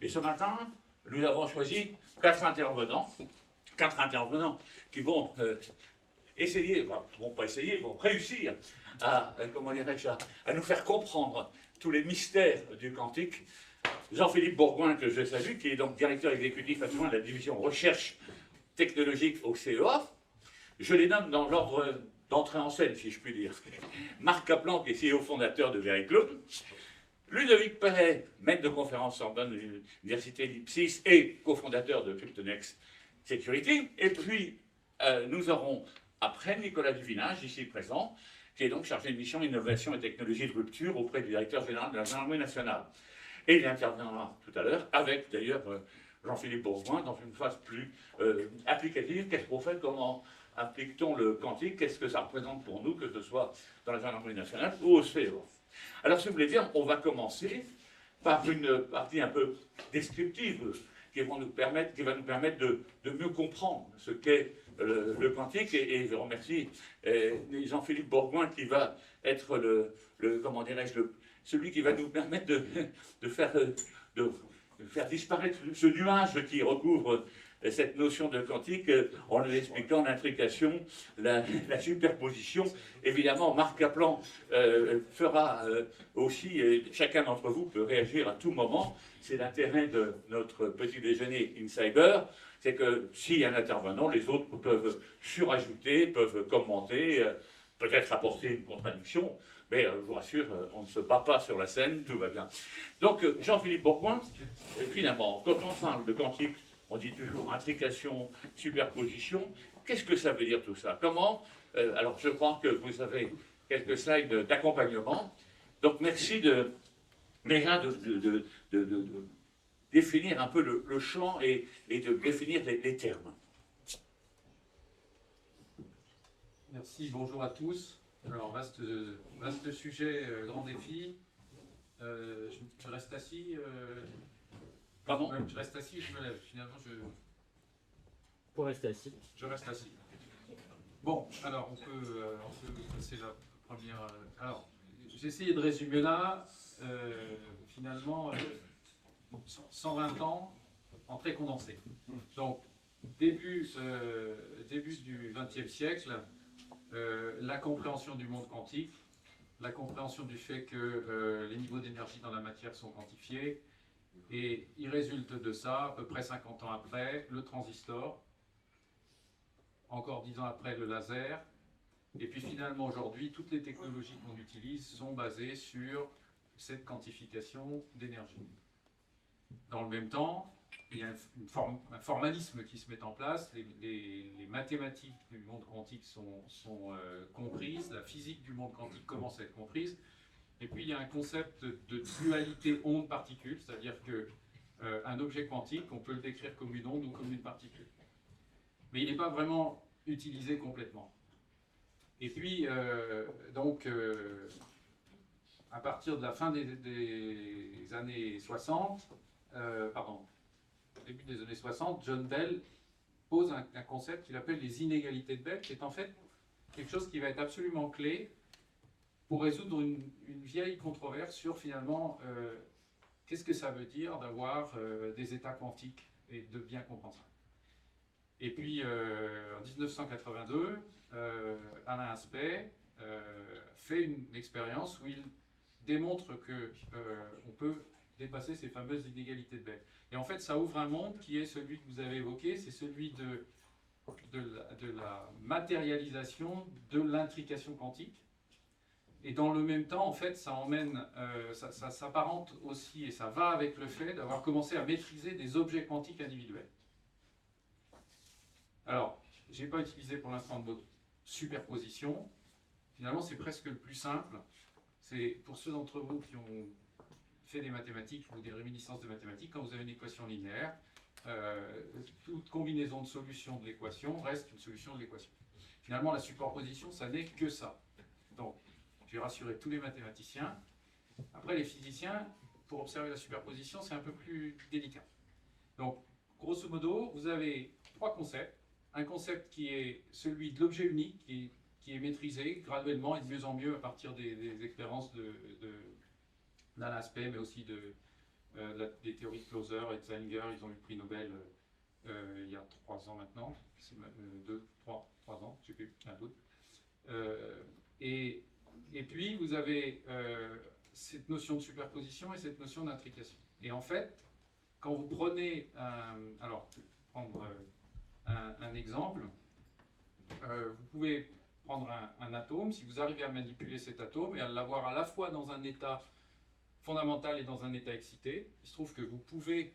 Et ce matin, nous avons choisi quatre intervenants qui vont essayer, enfin, vont pas essayer, vont réussir à, comment dirais-je, à nous faire comprendre tous les mystères du quantique. Jean-Philippe Bourgoin, que je salue, qui est donc directeur exécutif adjoint de la division recherche technologique au CEA. Je les nomme dans l'ordre d'entrée en scène, si je puis dire. Marc Kaplan, qui est CEO fondateur de VeriCloud. Ludovic Perret, maître de conférence en Sorbonne de l'université d'Ipsis et cofondateur de Cryptonex Security. Et puis, nous aurons après Nicolas Duvinage, ici présent, qui est donc chargé de mission innovation et technologie de rupture auprès du directeur général de la gendarmerie nationale. Et il interviendra tout à l'heure avec d'ailleurs Jean-Philippe Bourgoin dans une phase plus applicative. Qu'est-ce qu'on fait? Comment applique-t-on le quantique? Qu'est-ce que ça représente pour nous, que ce soit dans la gendarmerie nationale ou au CEA? Alors, si vous voulez bien, on va commencer par une partie un peu descriptive qui va nous permettre de mieux comprendre ce qu'est le quantique. Et je remercie Jean-Philippe Bourgoin qui va être comment dirais-je, celui qui va nous permettre de faire disparaître ce nuage qui recouvre cette notion de quantique en lui expliquant l'intrication, la superposition. Évidemment, Marc Kaplan fera aussi, et chacun d'entre vous peut réagir à tout moment. C'est l'intérêt de notre petit déjeuner Insider, c'est que s'il y a un intervenant, les autres peuvent surajouter, peuvent commenter, peut-être apporter une contradiction. Mais je vous rassure, on ne se bat pas sur la scène, tout va bien. Donc, Jean-Philippe Bourgoin, finalement, quand on parle de quantique, on dit toujours intrication, superposition. Qu'est-ce que ça veut dire tout ça? Comment alors, je crois que vous avez quelques slides d'accompagnement. Donc, merci déjà de définir un peu le champ et de définir les termes. Merci, bonjour à tous. Alors, vaste sujet, grand défi. Je reste assis. Pardon? Je reste assis, je me lève. Finalement, Pour rester assis. je reste assis. Bon, alors, on peut passer la première. Alors, j'ai essayé de résumer là, finalement, 120 ans en très condensé. Donc, début du XXe siècle, la compréhension du monde quantique, la compréhension du fait que les niveaux d'énergie dans la matière sont quantifiés, et il résulte de ça, à peu près 50 ans après, le transistor, encore 10 ans après, le laser, et puis finalement aujourd'hui, toutes les technologies qu'on utilise sont basées sur cette quantification d'énergie. Dans le même temps, il y a un formalisme qui se met en place, les mathématiques du monde quantique sont comprises, la physique du monde quantique commence à être comprise, et puis il y a un concept de dualité onde-particule, c'est-à-dire qu'un objet quantique, on peut le décrire comme une onde ou comme une particule. Mais il n'est pas vraiment utilisé complètement. Et puis, à partir de la fin des années 60, début des années 60, John Bell pose un concept qu'il appelle les inégalités de Bell, qui est en fait quelque chose qui va être absolument clé pour résoudre une vieille controverse sur finalement qu'est-ce que ça veut dire d'avoir des états quantiques et de bien comprendre ça. Et puis en 1982, Alain Aspect fait une expérience où il démontre qu'on peut dépasser ces fameuses inégalités de Bell. Et en fait, ça ouvre un monde qui est celui que vous avez évoqué, c'est celui de la matérialisation de l'intrication quantique. Et dans le même temps, en fait, ça s'apparente aussi, et ça va avec le fait d'avoir commencé à maîtriser des objets quantiques individuels. Alors, je n'ai pas utilisé pour l'instant le mot superposition. Finalement, c'est presque le plus simple. C'est pour ceux d'entre vous qui ont fait des mathématiques ou des réminiscences de mathématiques, quand vous avez une équation linéaire, toute combinaison de solutions de l'équation reste une solution de l'équation. Finalement, la superposition, ça n'est que ça. Donc, j'ai rassuré tous les mathématiciens. Après, les physiciens, pour observer la superposition, c'est un peu plus délicat. Donc, grosso modo, vous avez trois concepts. Un concept qui est celui de l'objet unique, qui est maîtrisé graduellement et de mieux en mieux à partir des expériences d'Alain Aspect, mais aussi des théories de Closer et de Zeinger. Ils ont eu le prix Nobel il y a 3 ans maintenant, 3 ans, je ne sais plus, un doute. Et puis vous avez cette notion de superposition et cette notion d'intrication. Et en fait, quand vous prenez, alors, prendre un exemple, vous pouvez prendre un atome, si vous arrivez à manipuler cet atome et à l'avoir à la fois dans un état fondamental et dans un état excité, il se trouve que vous pouvez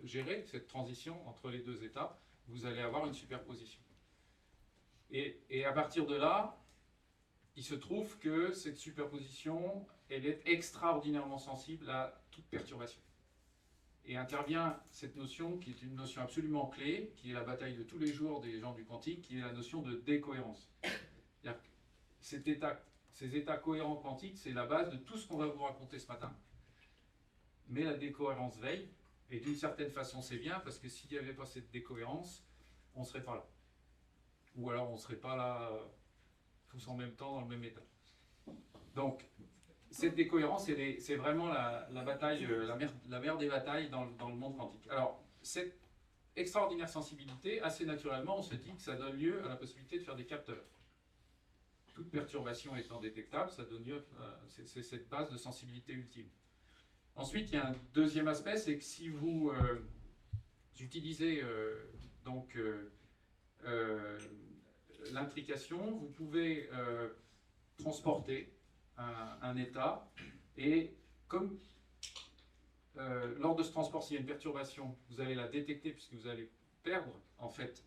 gérer cette transition entre les deux états, vous allez avoir une superposition. Et à partir de là, il se trouve que cette superposition, elle est extraordinairement sensible à toute perturbation. Et intervient cette notion qui est une notion absolument clé, qui est la bataille de tous les jours des gens du quantique, qui est la notion de décohérence. C'est-à-dire que ces états cohérents quantiques, c'est la base de tout ce qu'on va vous raconter ce matin. Mais la décohérence veille, et d'une certaine façon c'est bien, parce que s'il n'y avait pas cette décohérence, on ne serait pas là. Ou alors on ne serait pas là tous en même temps dans le même état. Donc, cette décohérence, c'est vraiment la bataille, la mère des batailles dans le monde quantique. Alors, cette extraordinaire sensibilité, assez naturellement, on se dit que ça donne lieu à la possibilité de faire des capteurs. Toute perturbation étant détectable, ça donne lieu, c'est cette base de sensibilité ultime. Ensuite, il y a un deuxième aspect, c'est que si vous utilisez l'intrication, vous pouvez transporter un état, et comme lors de ce transport, s'il y a une perturbation, vous allez la détecter puisque vous allez perdre en fait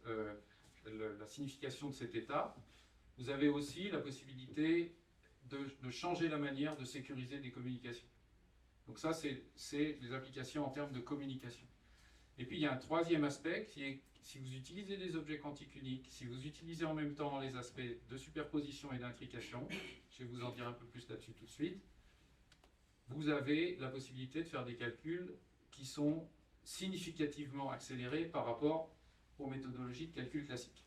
la signification de cet état. Vous avez aussi la possibilité de changer la manière de sécuriser des communications. Donc ça, c'est les applications en termes de communication. Et puis il y a un troisième aspect qui est, si vous utilisez des objets quantiques uniques, si vous utilisez en même temps les aspects de superposition et d'intrication, je vais vous en dire un peu plus là-dessus tout de suite, vous avez la possibilité de faire des calculs qui sont significativement accélérés par rapport aux méthodologies de calcul classiques.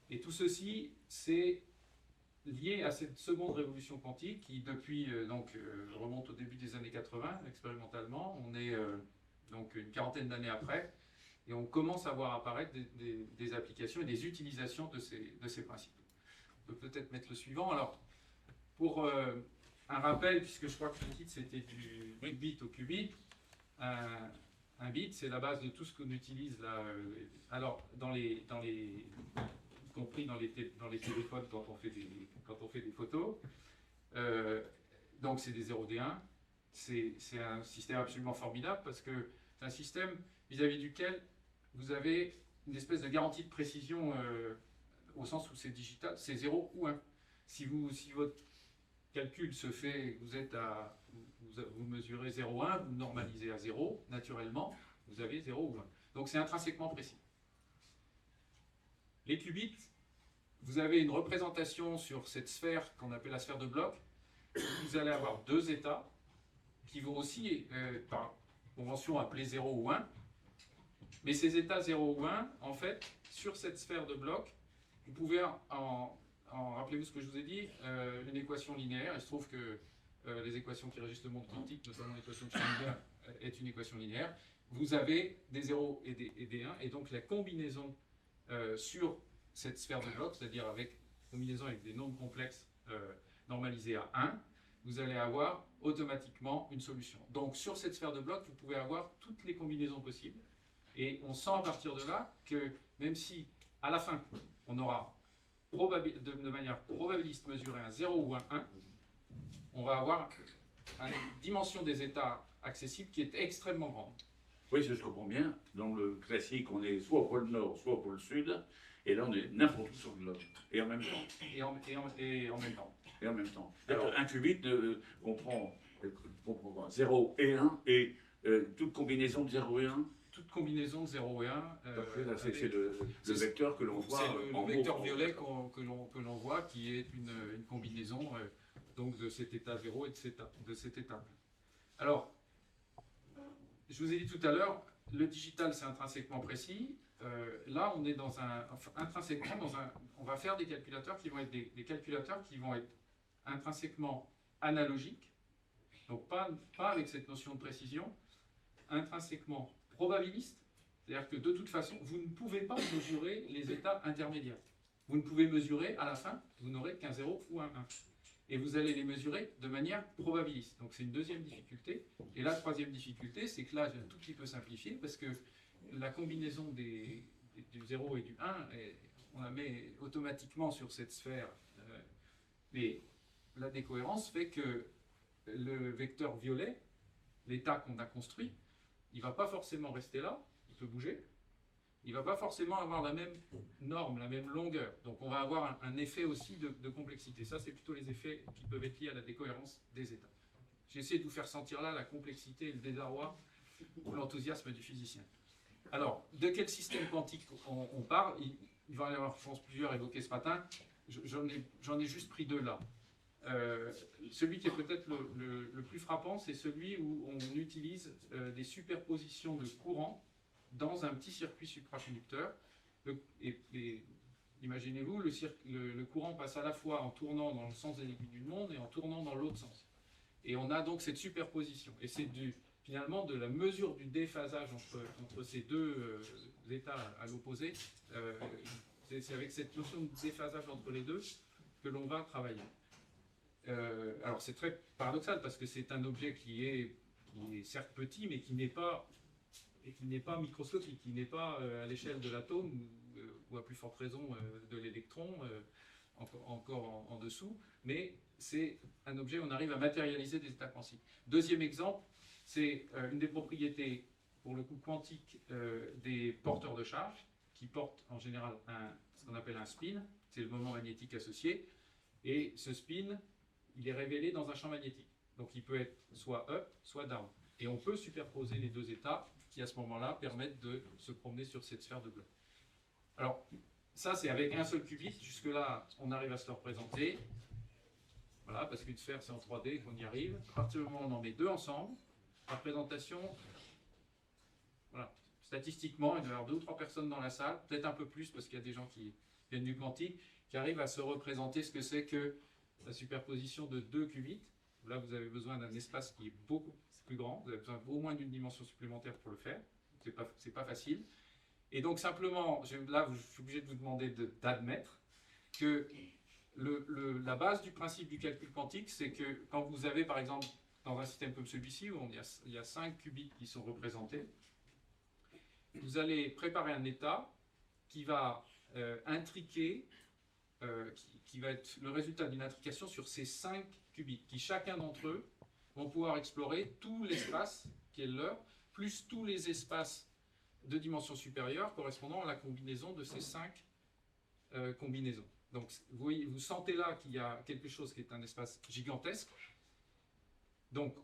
Et tout ceci, c'est lié à cette seconde révolution quantique qui, depuis, remonte au début des années 80, expérimentalement. On est donc une quarantaine d'années après, et on commence à voir apparaître des applications et des utilisations de ces principes. On peut peut-être mettre le suivant. Alors, pour un rappel, puisque je crois que le titre c'était du bit au qubit, un bit c'est la base de tout ce qu'on utilise là. Alors, y compris dans les téléphones quand on fait des photos. Donc c'est des 0 des 1. C'est un système absolument formidable parce que c'est un système vis-à-vis duquel vous avez une espèce de garantie de précision au sens où c'est digital, c'est 0 ou 1. Si votre calcul se fait, vous mesurez 0,1, vous normalisez à 0, naturellement, vous avez 0 ou 1. Donc c'est intrinsèquement précis. Les qubits, vous avez une représentation sur cette sphère qu'on appelle la sphère de Bloch. Vous allez avoir deux états qui vont aussi, par convention, appeler 0 ou 1. Mais ces états 0 ou 1, en fait, sur cette sphère de Bloch, vous pouvez, rappelez-vous ce que je vous ai dit, une équation linéaire. Il se trouve que les équations qui régissent le monde quantique, notamment l'équation de Schrödinger, est une équation linéaire. Vous avez des 0 et des 1, et donc la combinaison sur cette sphère de Bloch, c'est-à-dire avec combinaison avec des nombres complexes normalisés à 1, vous allez avoir automatiquement une solution. Donc sur cette sphère de Bloch, vous pouvez avoir toutes les combinaisons possibles, et on sent à partir de là que même si à la fin on aura de manière probabiliste mesuré un 0 ou un 1, on va avoir une dimension des états accessibles qui est extrêmement grande. Oui, je comprends bien. Dans le classique, on est soit au pôle nord, soit au pôle sud, et là on est n'importe où sur le globe, et en même temps. Et en même temps. Et en même temps. Alors, un qubit comprend 0 et 1, et toute combinaison de 0 et 1. Toute combinaison de 0 et 1. C'est le vecteur que l'on voit. C'est le vecteur violet que l'on voit, qui est une combinaison donc de cet état 0 et de cet état. Alors, je vous ai dit tout à l'heure, le digital c'est intrinsèquement précis. Là, on est intrinsèquement on va faire des calculateurs qui vont être des calculateurs qui vont être intrinsèquement analogiques, Donc pas avec cette notion de précision, intrinsèquement probabiliste, c'est-à-dire que de toute façon, vous ne pouvez pas mesurer les états intermédiaires. Vous ne pouvez mesurer à la fin, vous n'aurez qu'un 0 ou un 1. Et vous allez les mesurer de manière probabiliste. Donc c'est une deuxième difficulté. Et la troisième difficulté, c'est que là, j'ai un tout petit peu simplifié, parce que la combinaison du 0 et du 1, on la met automatiquement sur cette sphère. Mais la décohérence fait que le vecteur violet, l'état qu'on a construit, il ne va pas forcément rester là, il peut bouger. Il ne va pas forcément avoir la même norme, la même longueur. Donc on va avoir un effet aussi de complexité. Ça, c'est plutôt les effets qui peuvent être liés à la décohérence des états. J'ai essayé de vous faire sentir là la complexité et le désarroi ou l'enthousiasme du physicien. Alors, de quel système quantique on parle? Il va y en avoir, je pense, plusieurs évoqués ce matin. J'en ai juste pris deux là. Celui qui est peut-être le plus frappant, c'est celui où on utilise des superpositions de courants dans un petit circuit supraconducteur. Imaginez-vous, le courant passe à la fois en tournant dans le sens des aiguilles d'une montre et en tournant dans l'autre sens. Et on a donc cette superposition. Et c'est finalement de la mesure du déphasage entre ces deux états à l'opposé. C'est avec cette notion de déphasage entre les deux que l'on va travailler. Alors c'est très paradoxal parce que c'est un objet qui est certes petit, mais qui n'est pas microscopique, qui n'est pas à l'échelle de l'atome ou à plus forte raison de l'électron, encore en dessous, mais c'est un objet où on arrive à matérialiser des états quantiques. Deuxième exemple, c'est une des propriétés, pour le coup quantique, des porteurs de charge, qui portent en général ce qu'on appelle un spin, c'est le moment magnétique associé, et ce spin, il est révélé dans un champ magnétique. Donc il peut être soit up, soit down. Et on peut superposer les deux états qui, à ce moment-là, permettent de se promener sur cette sphère de bloc. Alors, ça, c'est avec un seul qubit. Jusque-là, on arrive à se le représenter. Voilà, parce qu'une sphère, c'est en 3D qu'on y arrive. À partir du moment où on en met deux ensemble, la présentation, voilà, statistiquement, il doit y avoir 2 ou 3 personnes dans la salle, peut-être un peu plus, parce qu'il y a des gens qui viennent du quantique, qui arrivent à se représenter ce que c'est que la superposition de 2 qubits. Là, vous avez besoin d'un espace qui est beaucoup plus grand. Vous avez besoin au moins d'une dimension supplémentaire pour le faire. C'est pas facile. Et donc, simplement, là, je suis obligé de vous demander d'admettre que la base du principe du calcul quantique, c'est que quand vous avez, par exemple, dans un système comme celui-ci, où il y a 5 qubits qui sont représentés, vous allez préparer un état qui va intriquer, qui va être le résultat d'une intrication sur ces 5 qubits, qui chacun d'entre eux vont pouvoir explorer tout l'espace qui est le leur, plus tous les espaces de dimension supérieure correspondant à la combinaison de ces 5 combinaisons. Donc vous sentez là qu'il y a quelque chose qui est un espace gigantesque. Donc,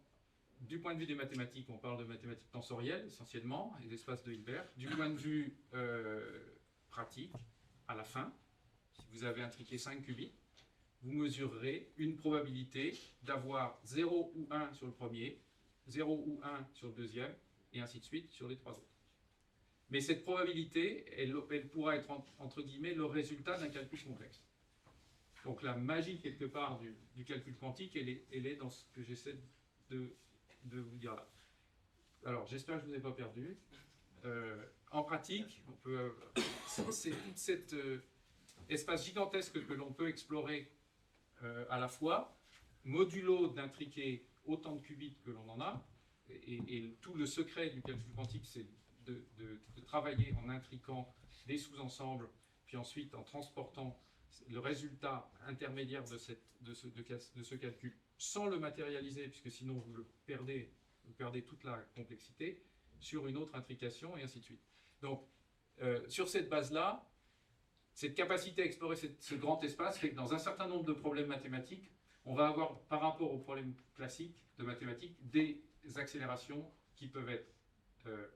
du point de vue des mathématiques, on parle de mathématiques tensorielles essentiellement, et l'espace de Hilbert. Du point de vue pratique, à la fin, si vous avez intriqué 5 qubits, vous mesurerez une probabilité d'avoir 0 ou 1 sur le premier, 0 ou 1 sur le deuxième, et ainsi de suite sur les 3 autres. Mais cette probabilité, elle pourra être entre guillemets le résultat d'un calcul complexe. Donc la magie quelque part du calcul quantique, elle est dans ce que j'essaie de vous dire là. Alors j'espère que je ne vous ai pas perdu. En pratique, c'est tout cet espace gigantesque que l'on peut explorer à la fois, modulo d'intriquer autant de qubits que l'on en a, et tout le secret du calcul quantique, c'est de travailler en intriquant des sous-ensembles, puis ensuite en transportant le résultat intermédiaire de ce calcul sans le matérialiser, puisque sinon vous perdez toute la complexité, sur une autre intrication, et ainsi de suite. Donc, sur cette base-là, cette capacité à explorer ce grand espace fait que dans un certain nombre de problèmes mathématiques, on va avoir, par rapport aux problèmes classiques de mathématiques, des accélérations qui peuvent être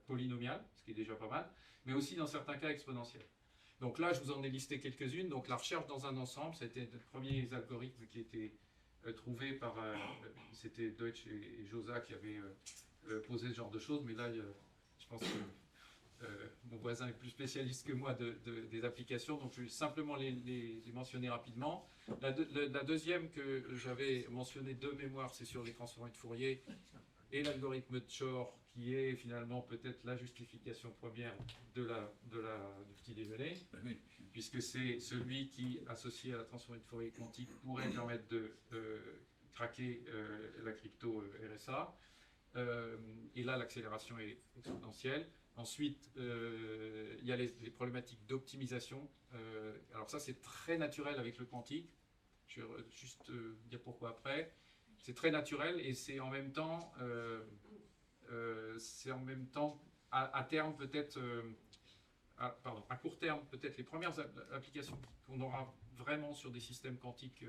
polynomiales, ce qui est déjà pas mal, mais aussi dans certains cas exponentielles. Donc là, je vous en ai listé quelques-unes. Donc la recherche dans un ensemble, c'était les premiers algorithmes qui étaient trouvés par... c'était Deutsch et Josa qui avaient posé ce genre de choses, mais là, je pense que mon voisin est plus spécialiste que moi des applications, donc je vais simplement les mentionner rapidement. La deuxième que j'avais mentionnée de mémoire, c'est sur les transformés de Fourier et l'algorithme de Shor, qui est finalement peut-être la justification première du petit déjeuner, puisque c'est celui qui, associé à la transformée de Fourier quantique, pourrait permettre de craquer la crypto RSA. Et là, l'accélération est exponentielle. Ensuite, il y a les problématiques d'optimisation. Alors ça, c'est très naturel avec le quantique. Je vais juste dire pourquoi après. C'est très naturel et c'est en même temps, à terme peut-être, à court terme peut-être les premières applications qu'on aura vraiment sur des systèmes quantiques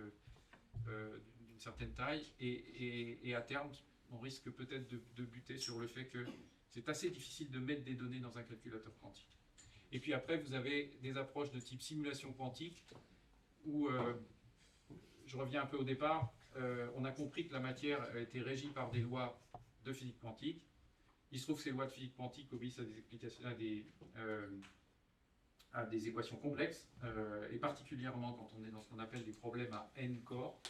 d'une certaine taille et à terme, on risque peut-être de buter sur le fait que c'est assez difficile de mettre des données dans un calculateur quantique. Et puis après, vous avez des approches de type simulation quantique où, je reviens un peu au départ, on a compris que la matière a été régie par des lois de physique quantique. Il se trouve que ces lois de physique quantique obéissent à des explications, à des équations complexes, et particulièrement quand on est dans ce qu'on appelle des problèmes à n corps.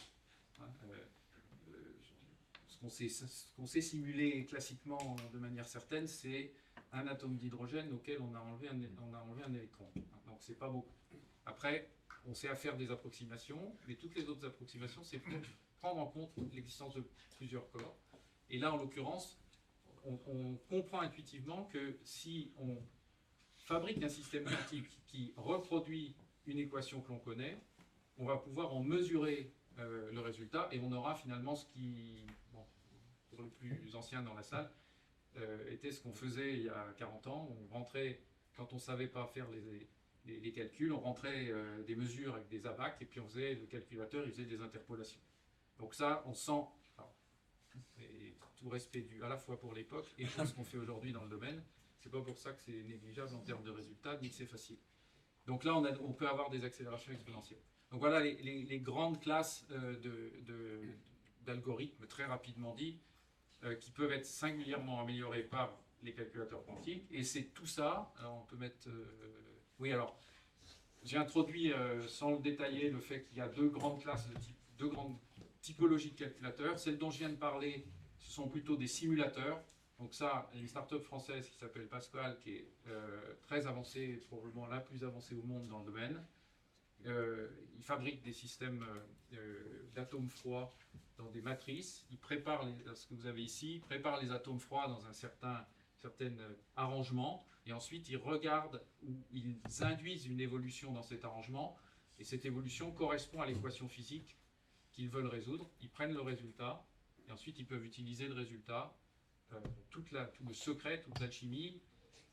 Ce qu'on sait simuler classiquement de manière certaine, c'est un atome d'hydrogène auquel on a enlevé un électron. Donc c'est pas beaucoup. Après, on sait à faire des approximations, mais toutes les autres approximations, c'est pour prendre en compte l'existence de plusieurs corps. Et là, en l'occurrence, on comprend intuitivement que si on fabrique un système quantique qui reproduit une équation que l'on connaît, on va pouvoir en mesurer le résultat et on aura finalement ce qui, bon, pour les plus anciens dans la salle, était ce qu'on faisait il y a 40 ans. On rentrait, quand on ne savait pas faire les calculs, on rentrait des mesures avec des abacs et puis on faisait, le calculateur il faisait des interpolations. Donc ça, on sent, et tout respect dû à la fois pour l'époque et pour ce qu'on fait aujourd'hui dans le domaine, c'est pas pour ça que c'est négligeable en termes de résultats, ni que c'est facile. Donc là, on peut avoir des accélérations exponentielles. Donc voilà les grandes classes d'algorithmes, très rapidement dit, qui peuvent être singulièrement améliorés par les calculateurs quantiques. Et c'est tout ça, alors on peut mettre... oui, alors, j'ai introduit, sans le détailler, le fait qu'il y a deux grandes classes, deux grandes typologies de calculateurs. Celles dont je viens de parler, ce sont plutôt des simulateurs. Donc ça, une start-up française qui s'appelle Pascal, qui est très avancée, probablement la plus avancée au monde dans le domaine. Il fabrique des systèmes d'atomes froids dans des matrices. Il prépare, ce que vous avez ici, il prépare les atomes froids dans un certain arrangement. Et ensuite, ils regardent ou ils induisent une évolution dans cet arrangement. Et cette évolution correspond à l'équation physique qu'ils veulent résoudre. Ils prennent le résultat. Et ensuite, ils peuvent utiliser le résultat. Tout le secret, toute l'alchimie,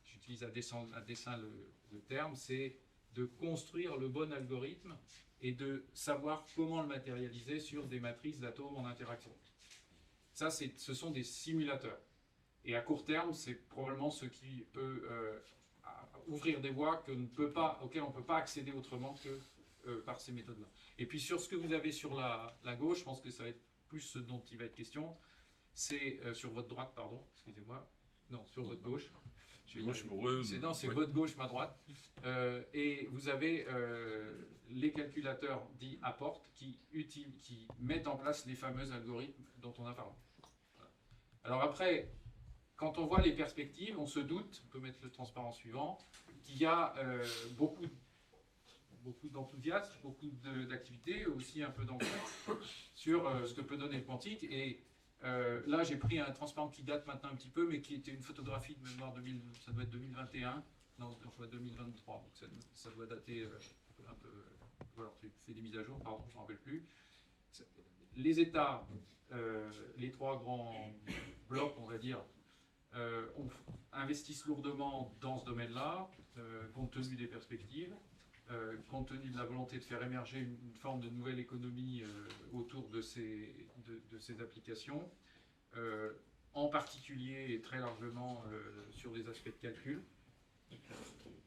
j'utilise à dessein le terme, c'est de construire le bon algorithme et de savoir comment le matérialiser sur des matrices d'atomes en interaction. Ça, ce sont des simulateurs. Et à court terme, c'est probablement ce qui peut ouvrir des voies auxquelles on ne peut pas accéder autrement que par ces méthodes-là. Et puis sur ce que vous avez sur la gauche, je pense que ça va être plus ce dont il va être question. C'est sur votre droite, pardon, excusez-moi. Non, sur votre gauche. C'est votre gauche, ma droite. Et vous avez les calculateurs dits apports qui mettent en place les fameux algorithmes dont on a parlé. Voilà. Alors après, quand on voit les perspectives, on se doute, on peut mettre le transparent suivant, qu'il y a beaucoup d'enthousiasme, beaucoup d'activité, aussi un peu d'angoisse sur ce que peut donner le quantique. Et là, j'ai pris un transparent qui date maintenant un petit peu, mais qui était une photographie de mémoire ça doit être 2021, non, je vois 2023, donc ça doit dater un peu. Voilà, j'ai fait des mises à jour, pardon, je ne me rappelle plus. Les États, les trois grands blocs, on va dire, investissent lourdement dans ce domaine-là, compte tenu des perspectives. Compte tenu de la volonté de faire émerger une forme de nouvelle économie autour de ces applications, en particulier et très largement sur des aspects de calcul.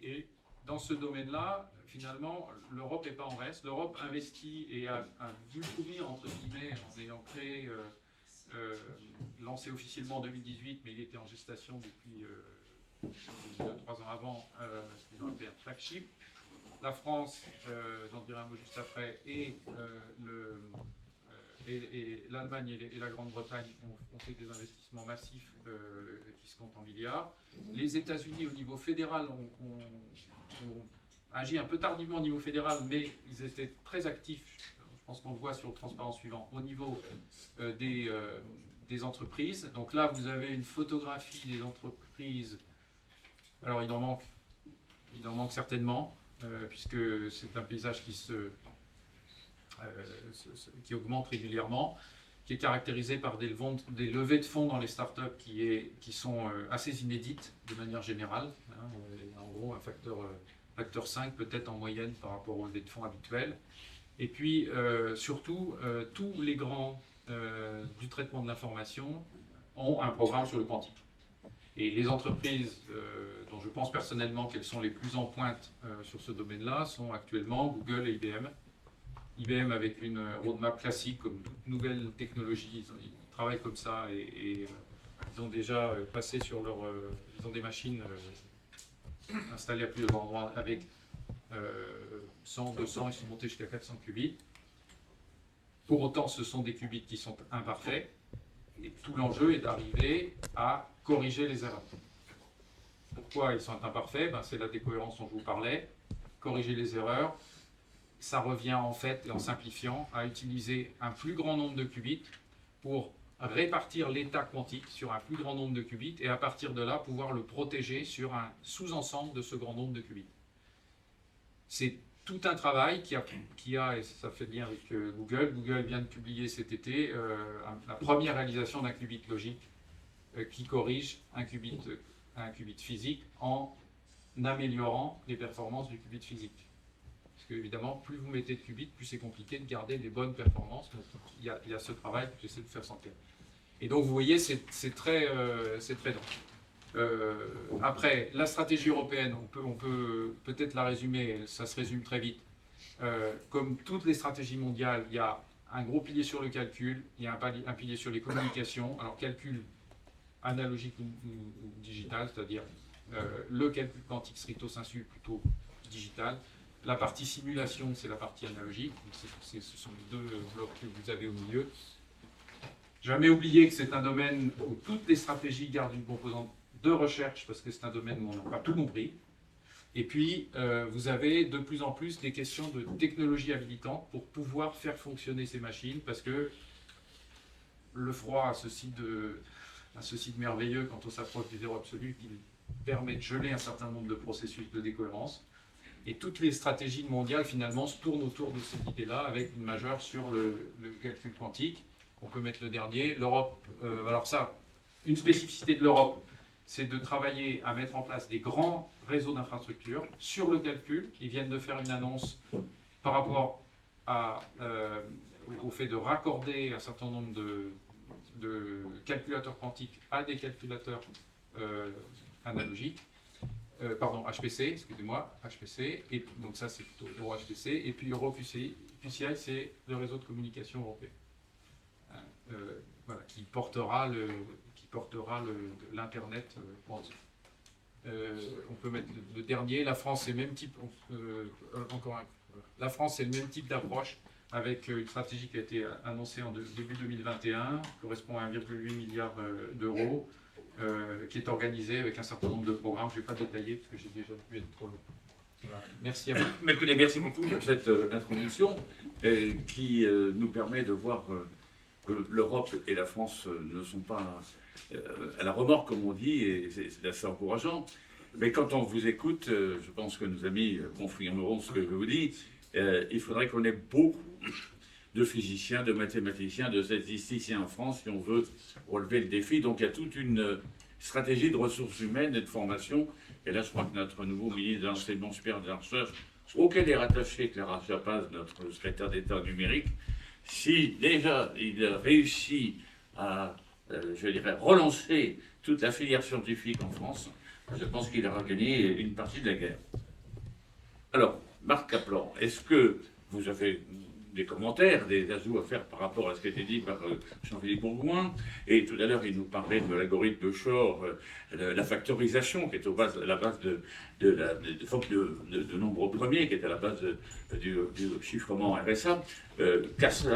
Et dans ce domaine-là, finalement, l'Europe n'est pas en reste. L'Europe investit et a vu courir, entre guillemets, en ayant créé, lancé officiellement en 2018, mais il était en gestation depuis 2-3 ans auparavant ce qu'ils ont appelé un flagship. La France, j'en dirai un mot juste après, et l'Allemagne et la Grande-Bretagne ont fait des investissements massifs qui se comptent en milliards. Les États-Unis, au niveau fédéral, ont agi un peu tardivement au niveau fédéral, mais ils étaient très actifs. Je pense qu'on le voit sur le transparent suivant, au niveau des entreprises. Donc là, vous avez une photographie des entreprises. Alors, il en manque certainement, puisque c'est un paysage qui augmente régulièrement, qui est caractérisé par des levées de fonds dans les startups qui sont assez inédites de manière générale. En gros, un facteur 5 peut-être en moyenne par rapport aux levées de fonds habituelles. Et puis, surtout, tous les grands du traitement de l'information ont un programme sur le quantique. Et les entreprises dont je pense personnellement qu'elles sont les plus en pointe sur ce domaine-là sont actuellement Google et IBM. IBM avec une roadmap classique comme toute nouvelle technologie, ils travaillent comme ça et ils ont déjà passé sur ils ont des machines installées à plusieurs endroits avec 100, 200, ils sont montés jusqu'à 400 qubits. Pour autant, ce sont des qubits qui sont imparfaits et tout l'enjeu est d'arriver à corriger les erreurs. Pourquoi ils sont imparfaits? C'est la décohérence dont je vous parlais. Corriger les erreurs, ça revient en fait, en simplifiant, à utiliser un plus grand nombre de qubits pour répartir l'état quantique sur un plus grand nombre de qubits et à partir de là, pouvoir le protéger sur un sous-ensemble de ce grand nombre de qubits. C'est tout un travail qui a, et ça fait lien avec Google. Google vient de publier cet été la première réalisation d'un qubit logique qui corrige un qubit physique en améliorant les performances du qubit physique. Parce que évidemment, plus vous mettez de qubits, plus c'est compliqué de garder des bonnes performances. Donc, il y a ce travail que j'essaie de faire sentir. Et donc vous voyez, c'est très dense. Après, la stratégie européenne, on peut peut-être la résumer, ça se résume très vite. Comme toutes les stratégies mondiales, il y a un gros pilier sur le calcul, il y a un pilier sur les communications. Alors calcul analogique ou digital, c'est-à-dire le calcul quantique stricto sensu plutôt digital. La partie simulation, c'est la partie analogique. Ce sont les deux blocs que vous avez au milieu. Jamais oublier que c'est un domaine où toutes les stratégies gardent une composante de recherche, parce que c'est un domaine où on n'a pas tout compris. Et puis, vous avez de plus en plus des questions de technologie habilitante pour pouvoir faire fonctionner ces machines, parce que le froid a ceci de merveilleux quand on s'approche du zéro absolu, qu'il permet de geler un certain nombre de processus de décohérence. Et toutes les stratégies mondiales, finalement, se tournent autour de cette idée-là, avec une majeure sur le calcul quantique. On peut mettre le dernier. L'Europe, alors ça, une spécificité de l'Europe, c'est de travailler à mettre en place des grands réseaux d'infrastructures sur le calcul. Ils viennent de faire une annonce par rapport au fait de raccorder un certain nombre de calculateurs quantiques à des calculateurs analogiques. HPC, excusez-moi, HPC, et donc ça c'est plutôt EuroHPC, et puis EuroQCI, c'est le réseau de communication européen, voilà, qui portera l'Internet quantique. On peut mettre le dernier, la France c'est le même type, la France c'est le même type d'approche, avec une stratégie qui a été annoncée en début 2021, qui correspond à 1,8 milliard d'euros, qui est organisé avec un certain nombre de programmes. Je ne vais pas détailler parce que j'ai déjà pu être trop long. Voilà. Merci à vous. Mais écoutez, merci beaucoup pour cette introduction qui nous permet de voir que l'Europe et la France ne sont pas à la remorque, comme on dit, et c'est assez encourageant. Mais quand on vous écoute, je pense que nos amis confirmeront ce que je vous dis, il faudrait qu'on ait beaucoup de physiciens, de mathématiciens, de statisticiens en France si on veut relever le défi. Donc il y a toute une stratégie de ressources humaines et de formation. Et là, je crois que notre nouveau ministre de l'Enseignement supérieur et de la Recherche, auquel est rattaché Clara Chapaz, notre secrétaire d'État numérique, si déjà il réussit à, je dirais, relancer toute la filière scientifique en France, je pense qu'il aura gagné une partie de la guerre. Alors, Marc Kaplan, est-ce que vous avez des commentaires, des ajouts à faire par rapport à ce qui a été dit par Jean-Philippe Bourgoin. Et tout à l'heure, il nous parlait de l'algorithme de Shor, la factorisation, qui est à la base de nombres premiers, qui est à la base du chiffrement RSA, casse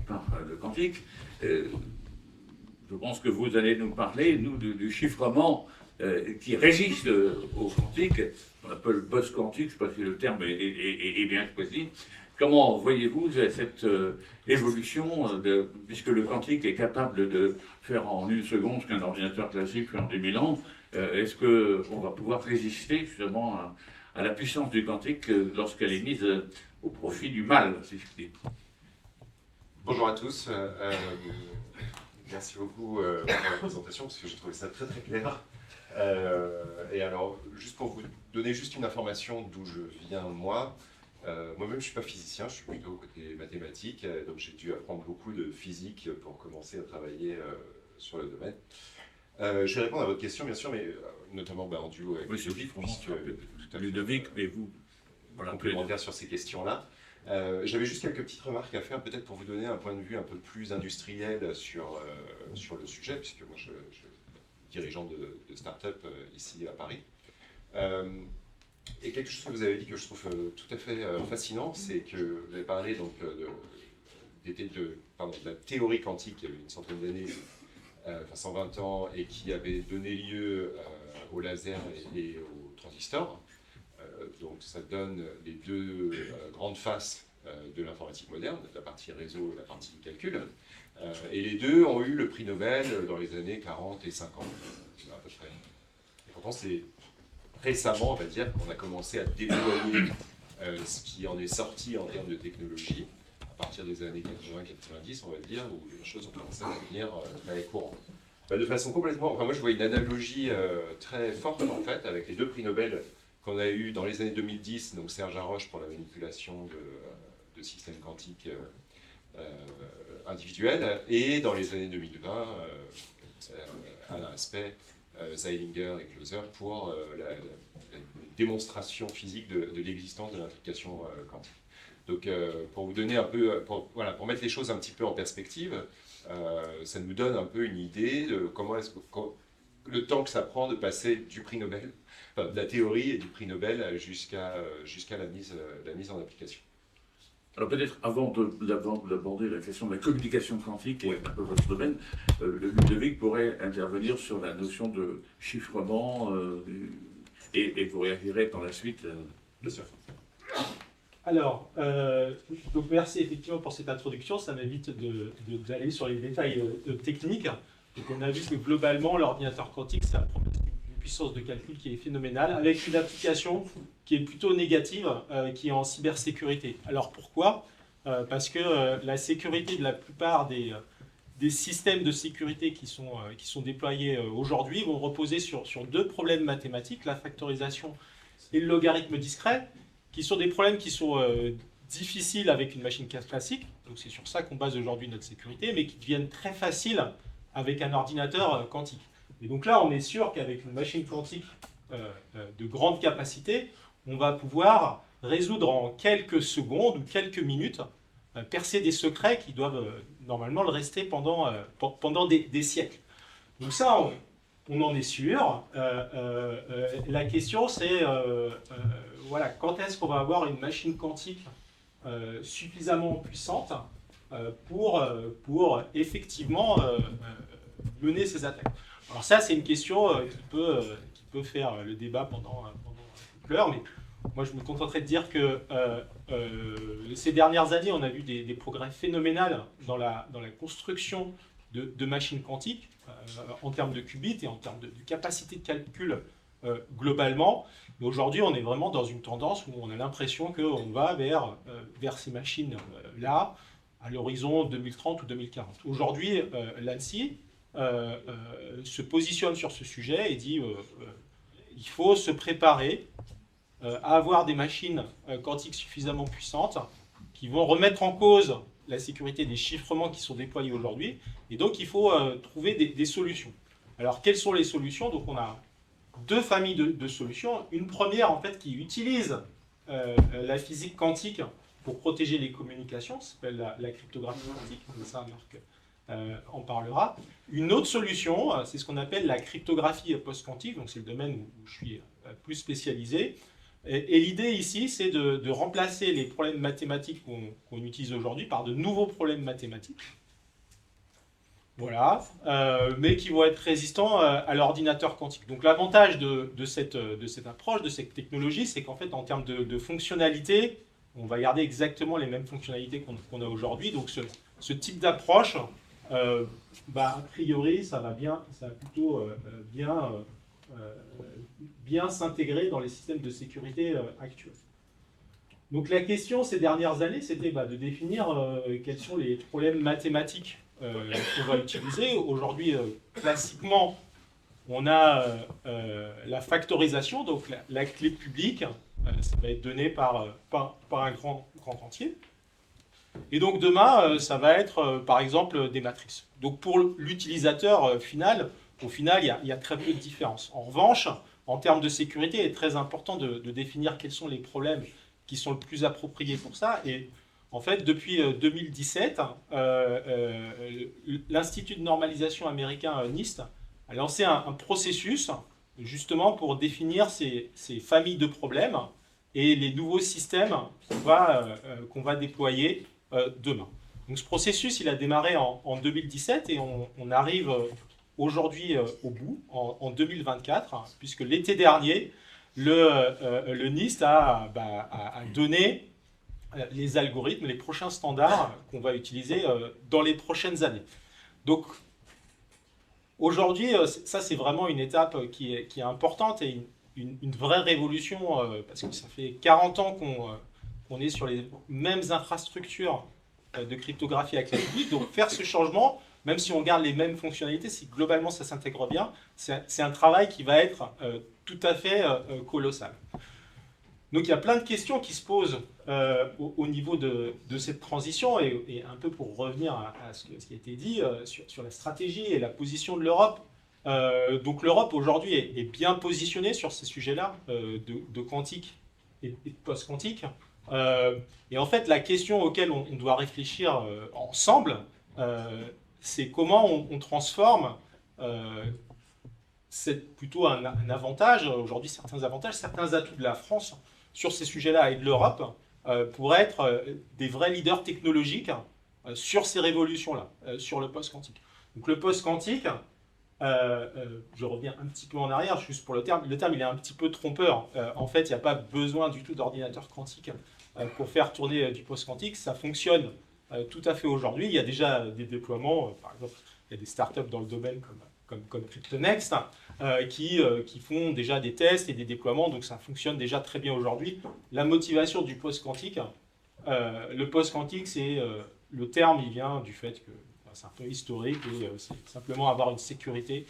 par le quantique. Je pense que vous allez nous parler, nous, du chiffrement qui résiste au quantique, on appelle le buzz quantique, je ne sais pas si le terme est bien choisi. Comment voyez-vous cette évolution, puisque le quantique est capable de faire en une seconde ce qu'un ordinateur classique fait en 2000 ans, est-ce qu'on va pouvoir résister justement à la puissance du quantique lorsqu'elle est mise au profit du mal, si je puis dire? Bonjour à tous. Merci beaucoup pour la présentation, parce que j'ai trouvé ça très très clair. Et alors, juste pour vous donner juste une information d'où je viens moi, moi-même je ne suis pas physicien, je suis plutôt côté mathématiques, donc j'ai dû apprendre beaucoup de physique pour commencer à travailler sur le domaine. Je vais répondre à votre question bien sûr, mais notamment en duo avec Ludovic, Ludovic, mais vous, voilà, complémentaire sur ces questions-là. J'avais juste quelques petites remarques à faire, peut-être pour vous donner un point de vue un peu plus industriel sur le sujet, puisque moi je suis dirigeant de start-up ici à Paris. Et quelque chose que vous avez dit que je trouve tout à fait fascinant, c'est que vous avez parlé donc, de la théorie quantique qui avait une centaine d'années, 120 ans, et qui avait donné lieu au laser et aux transistors. Donc ça donne les deux grandes faces de l'informatique moderne, la partie réseau et la partie calcul. Et les deux ont eu le prix Nobel dans les années 40 et 50, à peu près. Et pourtant, c'est récemment, on va dire, qu'on a commencé à déployer ce qui en est sorti en termes de technologie, à partir des années 80-90, on va dire, où les choses ont commencé à devenir très courantes. De façon complètement... Enfin, moi, je vois une analogie très forte, en fait, avec les deux prix Nobel qu'on a eu dans les années 2010, donc Serge Haroche pour la manipulation de systèmes quantiques individuels, et dans les années 2020, Alain Aspect, Zeilinger et Clauser pour la démonstration physique de l'existence de l'intrication quantique. Donc pour vous donner un peu, pour mettre les choses un petit peu en perspective, ça nous donne un peu une idée de comment est-ce que le temps que ça prend de passer du prix Nobel, de la théorie et du prix Nobel jusqu'à la mise en application. Alors peut-être avant d'aborder la question de la communication quantique, qui est un peu votre domaine, Ludovic pourrait intervenir sur la notion de chiffrement et vous réagirez par la suite. Bien sûr. Alors, donc merci effectivement pour cette introduction, ça m'évite d'aller sur les détails techniques. Donc on a vu que globalement l'ordinateur quantique, ça prend une puissance de calcul qui est phénoménale, avec une application qui est plutôt négative, qui est en cybersécurité. Alors pourquoi ? Parce que la sécurité de la plupart des systèmes de sécurité qui sont déployés aujourd'hui vont reposer sur deux problèmes mathématiques, la factorisation et le logarithme discret, qui sont des problèmes qui sont difficiles avec une machine classique, donc c'est sur ça qu'on base aujourd'hui notre sécurité, mais qui deviennent très faciles avec un ordinateur quantique. Et donc là, on est sûr qu'avec une machine quantique de grande capacité, on va pouvoir résoudre en quelques secondes ou quelques minutes, percer des secrets qui doivent normalement le rester pendant des siècles. Donc ça, on en est sûr. La question, c'est voilà, quand est-ce qu'on va avoir une machine quantique suffisamment puissante pour effectivement mener ces attaques. Alors ça, c'est une question qui peut faire le débat pendant toute l'heure, mais moi je me contenterai de dire que ces dernières années, on a vu des progrès phénoménaux dans la construction de machines quantiques en termes de qubits et en termes de capacité de calcul globalement. Mais aujourd'hui, on est vraiment dans une tendance où on a l'impression qu'on va vers ces machines-là à l'horizon 2030 ou 2040. Aujourd'hui, l'ANSI se positionne sur ce sujet et dit il faut se préparer à avoir des machines quantiques suffisamment puissantes qui vont remettre en cause la sécurité des chiffrements qui sont déployés aujourd'hui. Et donc, il faut trouver des solutions. Alors, quelles sont les solutions ? Donc, on a deux familles de solutions. Une première, en fait, qui utilise la physique quantique pour protéger les communications, ça s'appelle la cryptographie quantique, comme ça Marc en parlera. Une autre solution, c'est ce qu'on appelle la cryptographie post-quantique, donc c'est le domaine où je suis plus spécialisé. Et l'idée ici, c'est de remplacer les problèmes mathématiques qu'on utilise aujourd'hui par de nouveaux problèmes mathématiques. Voilà, mais qui vont être résistants à l'ordinateur quantique. Donc l'avantage de cette approche, de cette technologie, c'est qu'en fait, en termes de fonctionnalité, on va garder exactement les mêmes fonctionnalités qu'on a aujourd'hui. Donc ce type d'approche, a priori, ça va plutôt bien s'intégrer dans les systèmes de sécurité actuels. Donc la question ces dernières années, c'était de définir quels sont les problèmes mathématiques qu'on va utiliser. Aujourd'hui, classiquement, on a la factorisation, donc la clé publique, ça va être donné par un grand entier. Et donc demain, ça va être par exemple des matrices. Donc pour l'utilisateur final, au final, il y a très peu de différence. En revanche, en termes de sécurité, il est très important de définir quels sont les problèmes qui sont le plus appropriés pour ça. Et en fait, depuis 2017, l'Institut de normalisation américain NIST a lancé un processus justement pour définir ces familles de problèmes et les nouveaux systèmes qu'on va déployer demain. Donc ce processus, il a démarré en 2017 et on arrive aujourd'hui au bout, en 2024, puisque l'été dernier, le NIST a donné les algorithmes, les prochains standards qu'on va utiliser dans les prochaines années. Donc aujourd'hui, ça c'est vraiment une étape qui est importante et une vraie révolution, parce que ça fait 40 ans qu'on est sur les mêmes infrastructures de cryptographie à clé publique. Donc faire ce changement, même si on garde les mêmes fonctionnalités, si globalement ça s'intègre bien, c'est un travail qui va être tout à fait colossal. Donc il y a plein de questions qui se posent au niveau de cette transition, et un peu pour revenir à ce qui a été dit sur la stratégie et la position de l'Europe. Donc l'Europe aujourd'hui est bien positionnée sur ces sujets-là de quantique et de post-quantique. Et en fait, la question auquel on doit réfléchir ensemble, c'est comment on transforme plutôt un avantage, aujourd'hui certains avantages, certains atouts de la France sur ces sujets-là et de l'Europe pour être des vrais leaders technologiques sur ces révolutions-là, sur le post-quantique. Donc le post-quantique, je reviens un petit peu en arrière, juste pour le terme il est un petit peu trompeur. En fait, il n'y a pas besoin du tout d'ordinateur quantique pour faire tourner du post-quantique. Ça fonctionne tout à fait aujourd'hui. Il y a déjà des déploiements, par exemple, il y a des startups dans le domaine comme CryptoNext qui font déjà des tests et des déploiements, donc ça fonctionne déjà très bien aujourd'hui. La motivation du post-quantique, le post-quantique, le terme, il vient du fait que c'est un peu historique et c'est simplement avoir une sécurité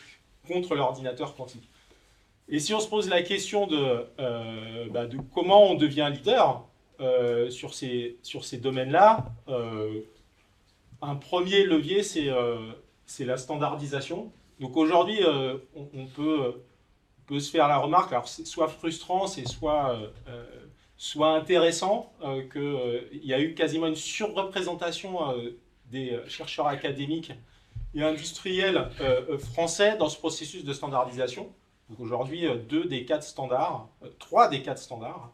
contre l'ordinateur quantique. Et si on se pose la question de comment on devient leader sur ces domaines-là, un premier levier, c'est la standardisation. Donc aujourd'hui, on peut se faire la remarque, alors c'est soit frustrant, c'est soit intéressant, qu'il y a eu quasiment une surreprésentation des chercheurs académiques et industriels français dans ce processus de standardisation. Donc aujourd'hui, 3 des 4 standards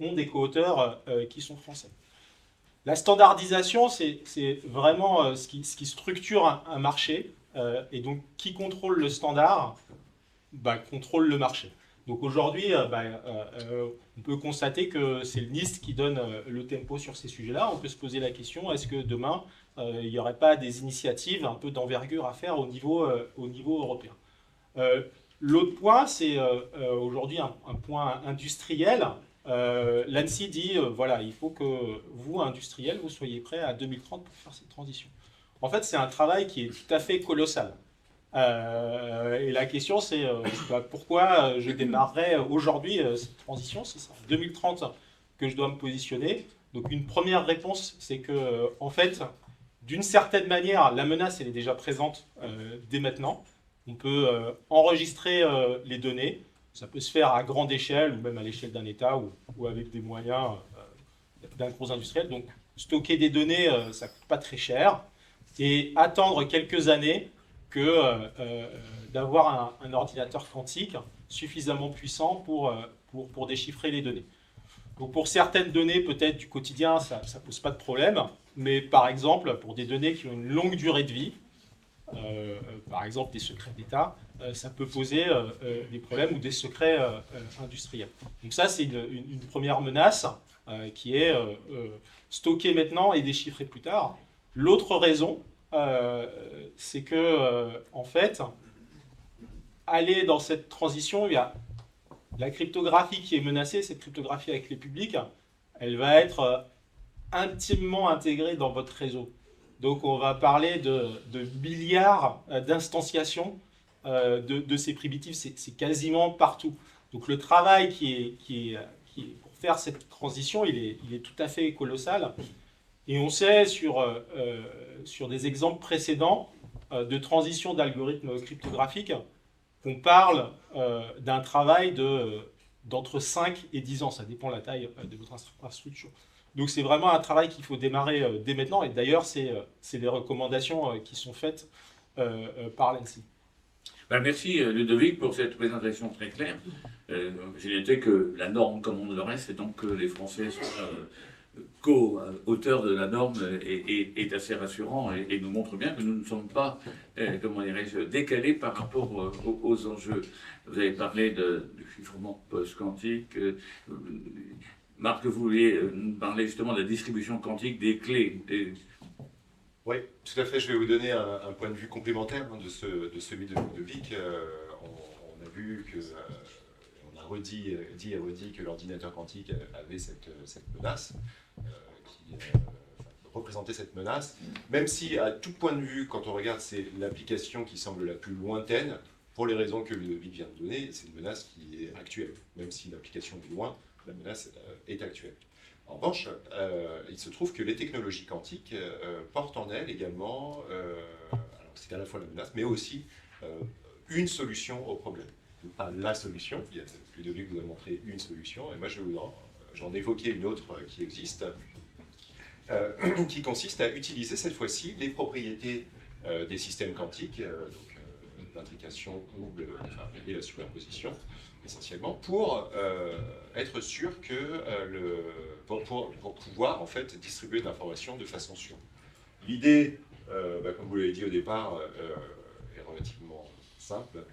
ont des co-auteurs qui sont français. La standardisation, c'est vraiment ce qui structure un marché, et donc qui contrôle le standard, contrôle le marché. Donc aujourd'hui, on peut constater que c'est le NIST qui donne le tempo sur ces sujets-là. On peut se poser la question, est-ce que demain, il n'y aurait pas des initiatives un peu d'envergure à faire au niveau européen? L'autre point, c'est aujourd'hui un point industriel. L'ANSSI dit, voilà, il faut que vous, industriels, vous soyez prêts à 2030 pour faire cette transition. En fait, c'est un travail qui est tout à fait colossal. Et la question, c'est pourquoi je démarrerais aujourd'hui cette transition, si c'est en 2030 que je dois me positionner. Donc une première réponse, c'est que en fait, d'une certaine manière, la menace, elle est déjà présente dès maintenant. On peut enregistrer les données. Ça peut se faire à grande échelle, ou même à l'échelle d'un État, ou avec des moyens d'un gros industriel. Donc, stocker des données, ça ne coûte pas très cher. Et attendre quelques années que d'avoir un ordinateur quantique suffisamment puissant pour déchiffrer les données. Donc, pour certaines données, peut-être du quotidien, ça ne pose pas de problème. Mais par exemple, pour des données qui ont une longue durée de vie, par exemple des secrets d'État, ça peut poser des problèmes ou des secrets industriels. Donc ça, c'est une première menace qui est stockée maintenant et déchiffrée plus tard. L'autre raison, c'est que, en fait, aller dans cette transition, il y a la cryptographie qui est menacée, cette cryptographie avec les publics, elle va être intimement intégrée dans votre réseau. Donc on va parler de milliards d'instanciations de ces primitives, c'est quasiment partout. Donc le travail qui est pour faire cette transition, il est tout à fait colossal. Et on sait sur des exemples précédents de transition d'algorithmes cryptographiques qu'on parle d'un travail d'entre 5 et 10 ans. Ça dépend de la taille de votre infrastructure. Donc c'est vraiment un travail qu'il faut démarrer dès maintenant. Et d'ailleurs, c'est les recommandations qui sont faites par l'ANSSI. Ben, merci Ludovic pour cette présentation très claire. J'ai noté que la norme commande le reste, et donc que les Français sont co-auteurs de la norme est assez rassurant et nous montre bien que nous ne sommes pas, comment dirais-je, décalés par rapport aux enjeux. Vous avez parlé du chiffrement post-quantique. Marc, vous vouliez nous parler justement de la distribution quantique des clés. Oui, tout à fait. Je vais vous donner un point de vue complémentaire de celui de Ludovic. On a vu que, on a dit et redit que l'ordinateur quantique avait cette menace, qui représentait cette menace, même si à tout point de vue, quand on regarde, c'est l'application qui semble la plus lointaine, pour les raisons que Ludovic vient de donner, c'est une menace qui est actuelle, même si l'application est loin. La menace est actuelle. En revanche, il se trouve que les technologies quantiques portent en elles également, alors c'est à la fois la menace, mais aussi une solution au problème. Pas la solution, Ludovic vous a montré une solution, et moi j'en évoquais une autre qui existe, qui consiste à utiliser cette fois-ci les propriétés des systèmes quantiques, donc l'intrication et la superposition, essentiellement, pour être sûr que pour pouvoir en fait distribuer de l'information de façon sûre. L'idée, comme vous l'avez dit au départ, est relativement simple.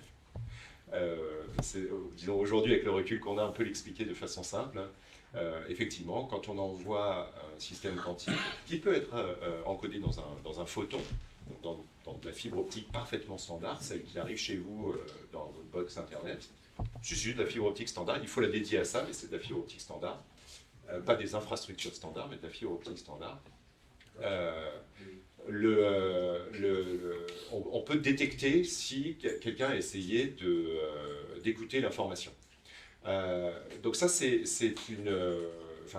Disons aujourd'hui, avec le recul qu'on a, un peu l'expliquer de façon simple. Effectivement, quand on envoie un système quantique qui peut être encodé dans un photon, dans de la fibre optique parfaitement standard, celle qui arrive chez vous dans votre box internet. C'est de la fibre optique standard, il faut la dédier à ça, mais c'est de la fibre optique standard. Pas des infrastructures standards, mais de la fibre optique standard. On peut détecter si quelqu'un a essayé d'écouter l'information. Donc ça, c'est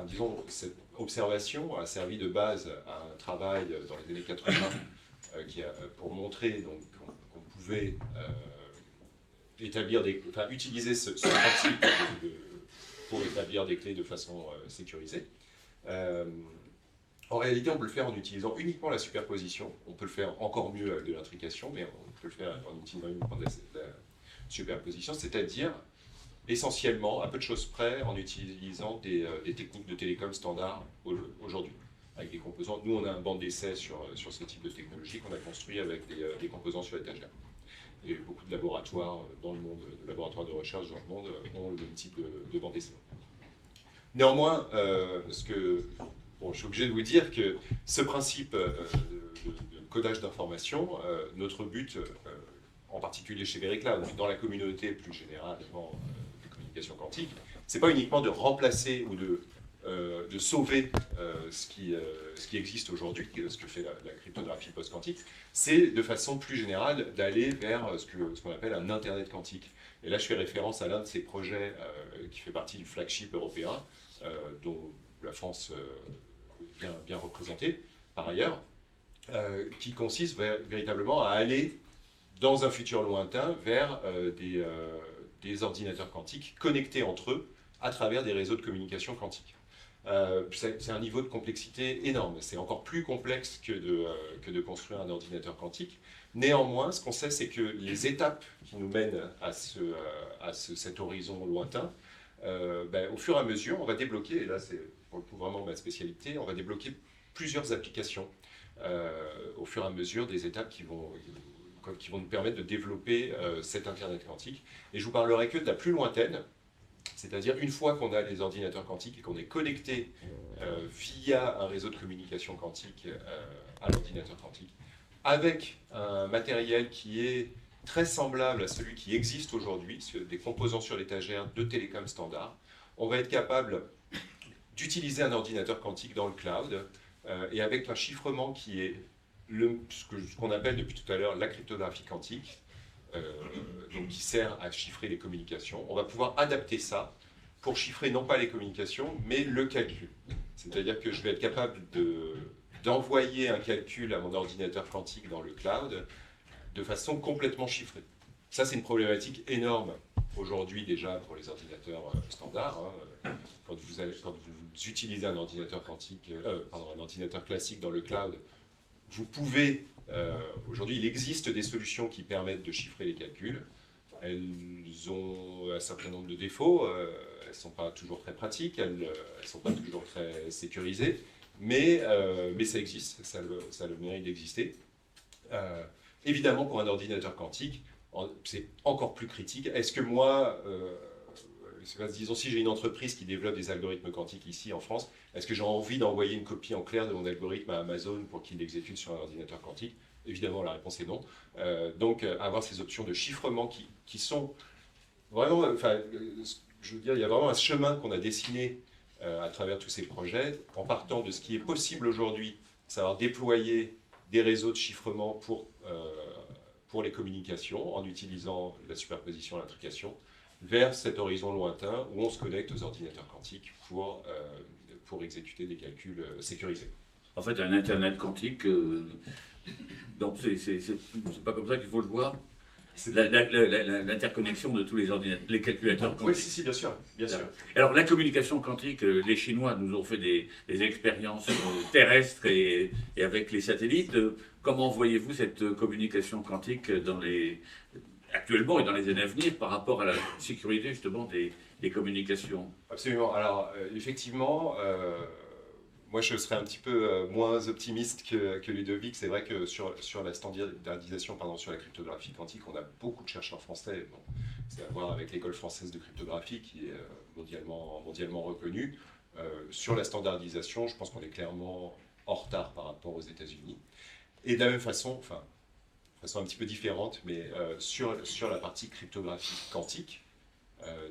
disons, cette observation a servi de base à un travail dans les années 80 pour montrer qu'on pouvait utiliser ce principe pour établir des clés de façon sécurisée. En réalité, on peut le faire en utilisant uniquement la superposition. On peut le faire encore mieux avec de l'intrication, mais on peut le faire en utilisant uniquement de la superposition, c'est-à-dire essentiellement, à peu de choses près, en utilisant des techniques de télécom standard aujourd'hui, avec des composants. Nous, on a un banc d'essai sur ce type de technologie qu'on a construit avec des composants sur étagère. Et beaucoup de laboratoires dans le monde, de laboratoires de recherche dans le monde, ont le même type de banc d'essai. Néanmoins, je suis obligé de vous dire que ce principe de codage d'informations, notre but, en particulier chez VeriCloud, dans la communauté plus généralement de communication quantique, c'est pas uniquement de remplacer ou de sauver ce qui existe aujourd'hui, ce que fait la cryptographie post-quantique, c'est de façon plus générale d'aller vers ce qu'on appelle un Internet quantique. Et là, je fais référence à l'un de ces projets qui fait partie du flagship européen, dont la France est bien représentée par ailleurs, qui consiste véritablement à aller dans un futur lointain vers des ordinateurs quantiques connectés entre eux à travers des réseaux de communication quantique. c'est un niveau de complexité énorme. C'est encore plus complexe que de construire un ordinateur quantique. Néanmoins, ce qu'on sait, c'est que les étapes qui nous mènent à cet horizon lointain, au fur et à mesure, on va débloquer, et là c'est pour le coup vraiment ma spécialité, on va débloquer plusieurs applications au fur et à mesure des étapes qui vont nous permettre de développer cet Internet quantique. Et je vous parlerai que de la plus lointaine, c'est-à-dire une fois qu'on a les ordinateurs quantiques et qu'on est connecté via un réseau de communication quantique à l'ordinateur quantique, avec un matériel qui est très semblable à celui qui existe aujourd'hui, des composants sur l'étagère de télécom standard, on va être capable d'utiliser un ordinateur quantique dans le cloud et avec un chiffrement qui est ce qu'on appelle depuis tout à l'heure la cryptographie quantique, donc qui sert à chiffrer les communications. On va pouvoir adapter ça pour chiffrer non pas les communications, mais le calcul. C'est-à-dire que je vais être capable d'envoyer un calcul à mon ordinateur quantique dans le cloud de façon complètement chiffrée. Ça, c'est une problématique énorme aujourd'hui déjà pour les ordinateurs standards. Quand vous utilisez un ordinateur quantique, un ordinateur classique dans le cloud, vous pouvez, aujourd'hui, il existe des solutions qui permettent de chiffrer les calculs. Elles ont un certain nombre de défauts, elles ne sont pas toujours très pratiques, elles ne sont pas toujours très sécurisées, mais ça existe, ça a le mérite d'exister. Évidemment, pour un ordinateur quantique, c'est encore plus critique. Est-ce que moi, disons si j'ai une entreprise qui développe des algorithmes quantiques ici en France, est-ce que j'ai envie d'envoyer une copie en clair de mon algorithme à Amazon pour qu'il l'exécute sur un ordinateur quantique? Évidemment, la réponse est non. Donc, avoir ces options de chiffrement qui sont vraiment... je veux dire, il y a vraiment un chemin qu'on a dessiné à travers tous ces projets, en partant de ce qui est possible aujourd'hui, savoir déployer des réseaux de chiffrement pour les communications, en utilisant la superposition, l'intrication, vers cet horizon lointain où on se connecte aux ordinateurs quantiques pour exécuter des calculs sécurisés. En fait, un Internet quantique, donc c'est pas comme ça qu'il faut le voir. L'interconnexion de tous les ordinateurs, les calculateurs quantiques. Oui, si, bien sûr, bien sûr. Alors, la communication quantique, les Chinois nous ont fait des expériences terrestres et avec les satellites. Comment voyez-vous cette communication quantique actuellement et dans les années à venir par rapport à la sécurité justement des communications? Absolument. Alors, effectivement, moi je serais un petit peu moins optimiste que Ludovic. C'est vrai que sur la standardisation, sur la cryptographie quantique, on a beaucoup de chercheurs français. Bon, c'est à voir avec l'école française de cryptographie qui est mondialement reconnue. Sur la standardisation, je pense qu'on est clairement en retard par rapport aux États-Unis. Et de la même façon, de façon un petit peu différente, mais sur la partie cryptographie quantique,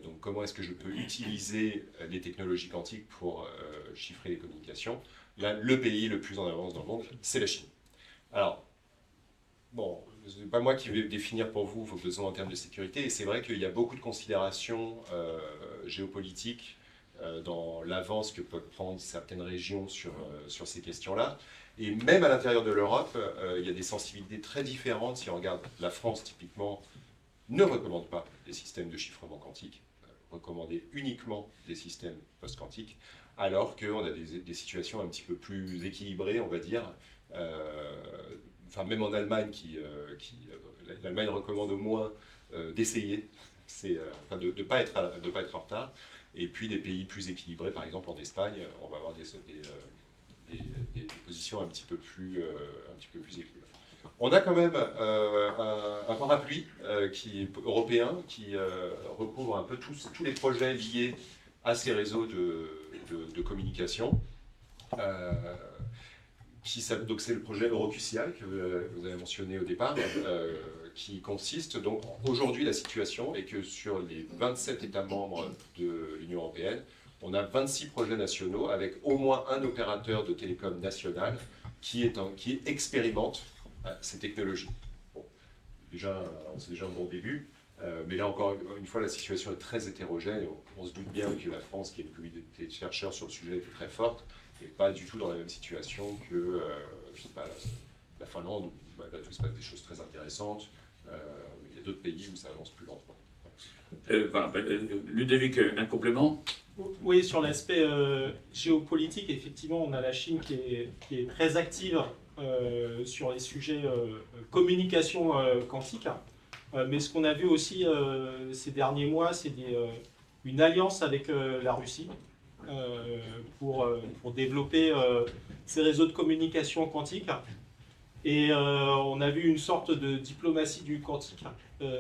donc comment est-ce que je peux utiliser les technologies quantiques pour chiffrer les communications? Là, le pays le plus en avance dans le monde, c'est la Chine. Alors, bon, ce n'est pas moi qui vais définir pour vous vos besoins en termes de sécurité, et c'est vrai qu'il y a beaucoup de considérations géopolitiques dans l'avance que peuvent prendre certaines régions sur ces questions-là. Et même à l'intérieur de l'Europe, il y a des sensibilités très différentes. Si on regarde la France, typiquement, ne recommande pas des systèmes de chiffrement quantique, recommandez uniquement des systèmes post-quantiques, alors qu'on a des situations un petit peu plus équilibrées, on va dire. Même en Allemagne, l'Allemagne recommande au moins d'essayer, de ne pas être en retard. Et puis des pays plus équilibrés, par exemple en Espagne, on va avoir des positions un petit peu plus équilibrées. On a quand même un parapluie européen qui recouvre un peu tous les projets liés à ces réseaux de communication. Donc c'est le projet EuroQCI que vous avez mentionné au départ, qui consiste donc aujourd'hui la situation est que sur les 27 États membres de l'Union européenne, on a 26 projets nationaux avec au moins un opérateur de télécom national qui expérimente ces technologies. Bon, c'est déjà un bon début, mais là encore une fois la situation est très hétérogène. On se doute bien que la France, qui a une communauté de chercheurs sur le sujet, est très forte, n'est pas du tout dans la même situation que la Finlande, où là tout se passe des choses très intéressantes. Il y a d'autres pays où ça avance plus lentement. Ludovic, un complément? Oui, sur l'aspect géopolitique, effectivement, on a la Chine qui est très active sur les sujets communication quantique. Mais ce qu'on a vu aussi ces derniers mois, c'est une alliance avec la Russie pour développer ces réseaux de communication quantique. Et on a vu une sorte de diplomatie du quantique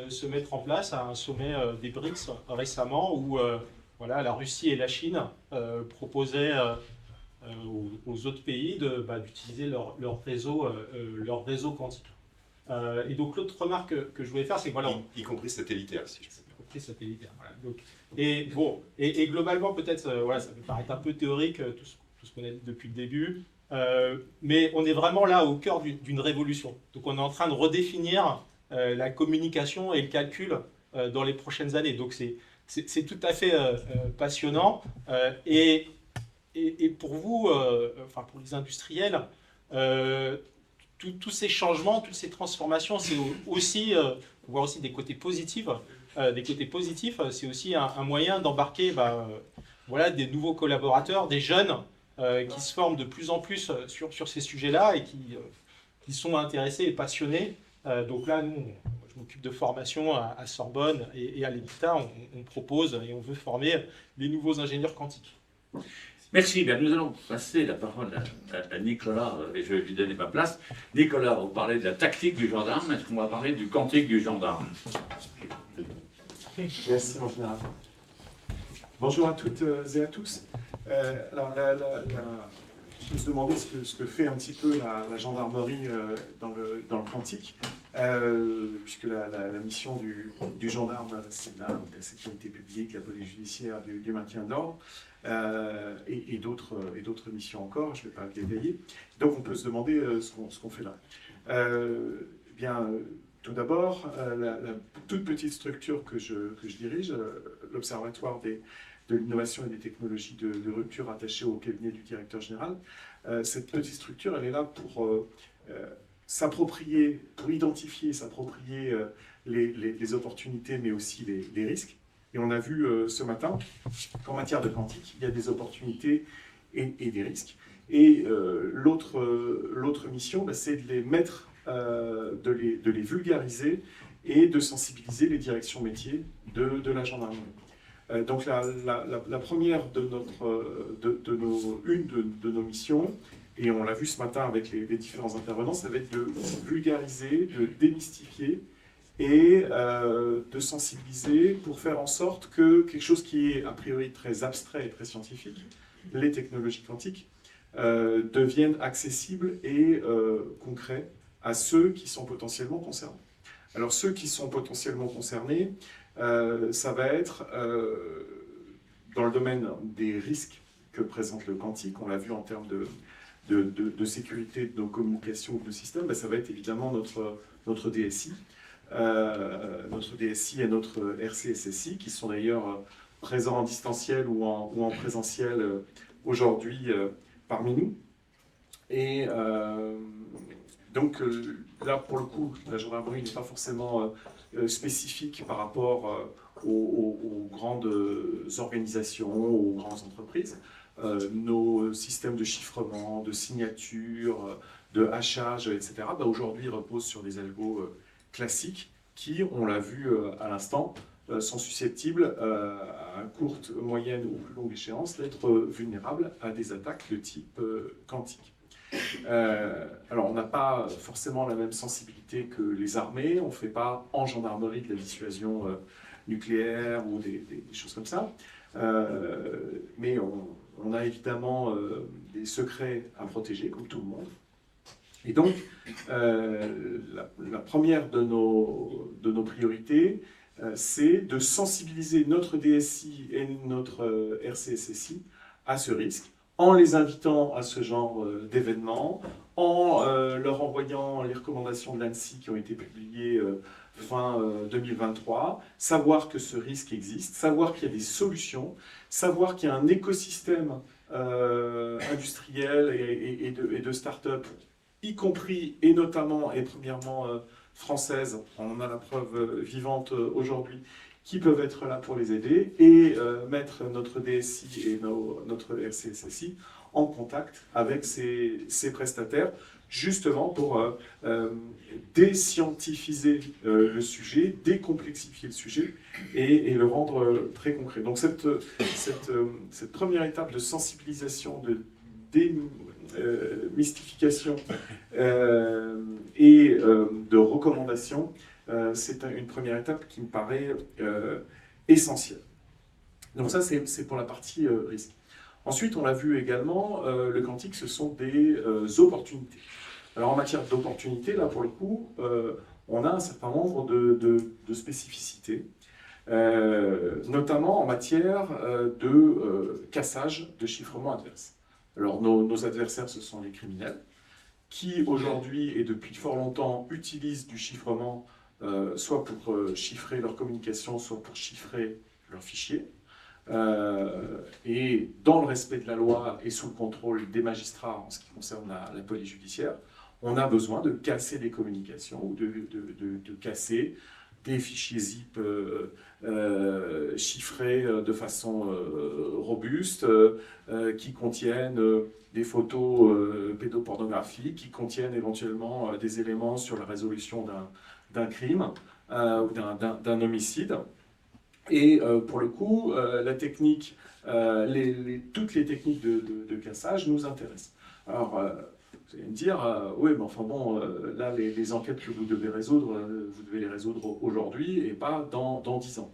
se mettre en place à un sommet des BRICS récemment où voilà, la Russie et la Chine proposaient aux autres pays d'utiliser leur réseau quantique. Et donc l'autre remarque que je voulais faire, c'est que voilà, Y compris satellitaire, si je peux. satellitaire. Voilà. Donc, et globalement, peut-être, voilà, ça peut paraître un peu théorique, tout ce qu'on a dit depuis le début, mais on est vraiment là au cœur d'une révolution. Donc on est en train de redéfinir la communication et le calcul dans les prochaines années. Donc c'est tout à fait passionnant. Et pour vous, enfin pour les industriels, tous ces changements, toutes ces transformations, c'est aussi, on voit aussi des côtés positifs. C'est aussi un moyen d'embarquer voilà, des nouveaux collaborateurs, des jeunes qui se forment de plus en plus sur ces sujets-là et qui sont intéressés et passionnés. Donc là, nous, je m'occupe de formation à Sorbonne et à l'EBITDA, on propose et on veut former les nouveaux ingénieurs quantiques. Merci. Bien, nous allons passer la parole à Nicolas, et je vais lui donner ma place. Nicolas, vous parlez de la tactique du gendarme. Est-ce qu'on va parler du quantique du gendarme? Merci, mon général. Bonjour à toutes et à tous. Alors, je me suis demandé ce que fait un petit peu la gendarmerie dans le quantique, puisque la mission du gendarme, c'est la sécurité publique, la police judiciaire, du maintien de l'ordre, et d'autres missions encore, je ne vais pas détailler. Donc on peut se demander ce qu'on fait là. Tout d'abord, la toute petite structure que je dirige, l'Observatoire de l'innovation et des technologies de rupture attachée au cabinet du directeur général, cette petite structure, elle est là pour s'approprier, pour identifier, s'approprier les opportunités, mais aussi les risques. Et on a vu ce matin qu'en matière de quantique, il y a des opportunités et des risques. Et l'autre mission, c'est de les mettre, de les vulgariser et de sensibiliser les directions métiers de la gendarmerie. Donc la première de nos missions, et on l'a vu ce matin avec les différents intervenants, ça va être de vulgariser, de démystifier et de sensibiliser pour faire en sorte que quelque chose qui est a priori très abstrait et très scientifique, les technologies quantiques, deviennent accessibles et concrets à ceux qui sont potentiellement concernés. Alors ceux qui sont potentiellement concernés, ça va être dans le domaine des risques que présente le quantique. On l'a vu en termes de sécurité de nos communications ou de nos systèmes, ça va être évidemment notre DSI. Notre DSI et notre RCSSI, qui sont d'ailleurs présents en distanciel ou en présentiel aujourd'hui parmi nous. Et donc là, pour le coup, la gendarmerie n'est pas forcément spécifique par rapport aux grandes organisations, aux grandes entreprises. Nos systèmes de chiffrement, de signature, de hachage, etc., aujourd'hui reposent sur des algos classiques qui, on l'a vu à l'instant, sont susceptibles à courte, moyenne ou plus longue échéance d'être vulnérables à des attaques de type quantique. Alors on n'a pas forcément la même sensibilité que les armées, on ne fait pas en gendarmerie de la dissuasion nucléaire ou des choses comme ça, mais on a évidemment des secrets à protéger, comme tout le monde. Et donc, la première de nos priorités, c'est de sensibiliser notre DSI et notre RCSSI à ce risque, en les invitant à ce genre d'événements, en leur envoyant les recommandations de l'ANSSI qui ont été publiées fin 2023, savoir que ce risque existe, savoir qu'il y a des solutions, savoir qu'il y a un écosystème industriel et de start-up, y compris et notamment et premièrement française, on en a la preuve vivante aujourd'hui, qui peuvent être là pour les aider et mettre notre DSI et notre RCSSI en contact avec ces prestataires, justement pour déscientifiser le sujet, décomplexifier le sujet et le rendre très concret. Donc cette première étape de sensibilisation, de démystification et de recommandation, c'est une première étape qui me paraît essentielle. Donc ça, c'est pour la partie risque. Ensuite, on l'a vu également, le quantique, ce sont des opportunités. Alors en matière d'opportunités, là pour le coup, on a un certain nombre de spécificités, notamment en matière de cassage de chiffrement adverse. Alors nos adversaires, ce sont les criminels, qui aujourd'hui et depuis fort longtemps utilisent du chiffrement soit pour chiffrer leur communication, soit pour chiffrer leurs fichiers. Et dans le respect de la loi et sous le contrôle des magistrats en ce qui concerne la police judiciaire, on a besoin de casser des communications ou de casser des fichiers zip chiffrés de façon robuste, qui contiennent des photos pédopornographiques, qui contiennent éventuellement des éléments sur la résolution d'un crime ou d'un homicide. Et pour le coup, la technique, toutes les techniques de cassage nous intéressent. Alors, vous allez me dire, oui, mais enfin bon, là, les enquêtes que vous devez résoudre, vous devez les résoudre aujourd'hui et pas dans 10 ans.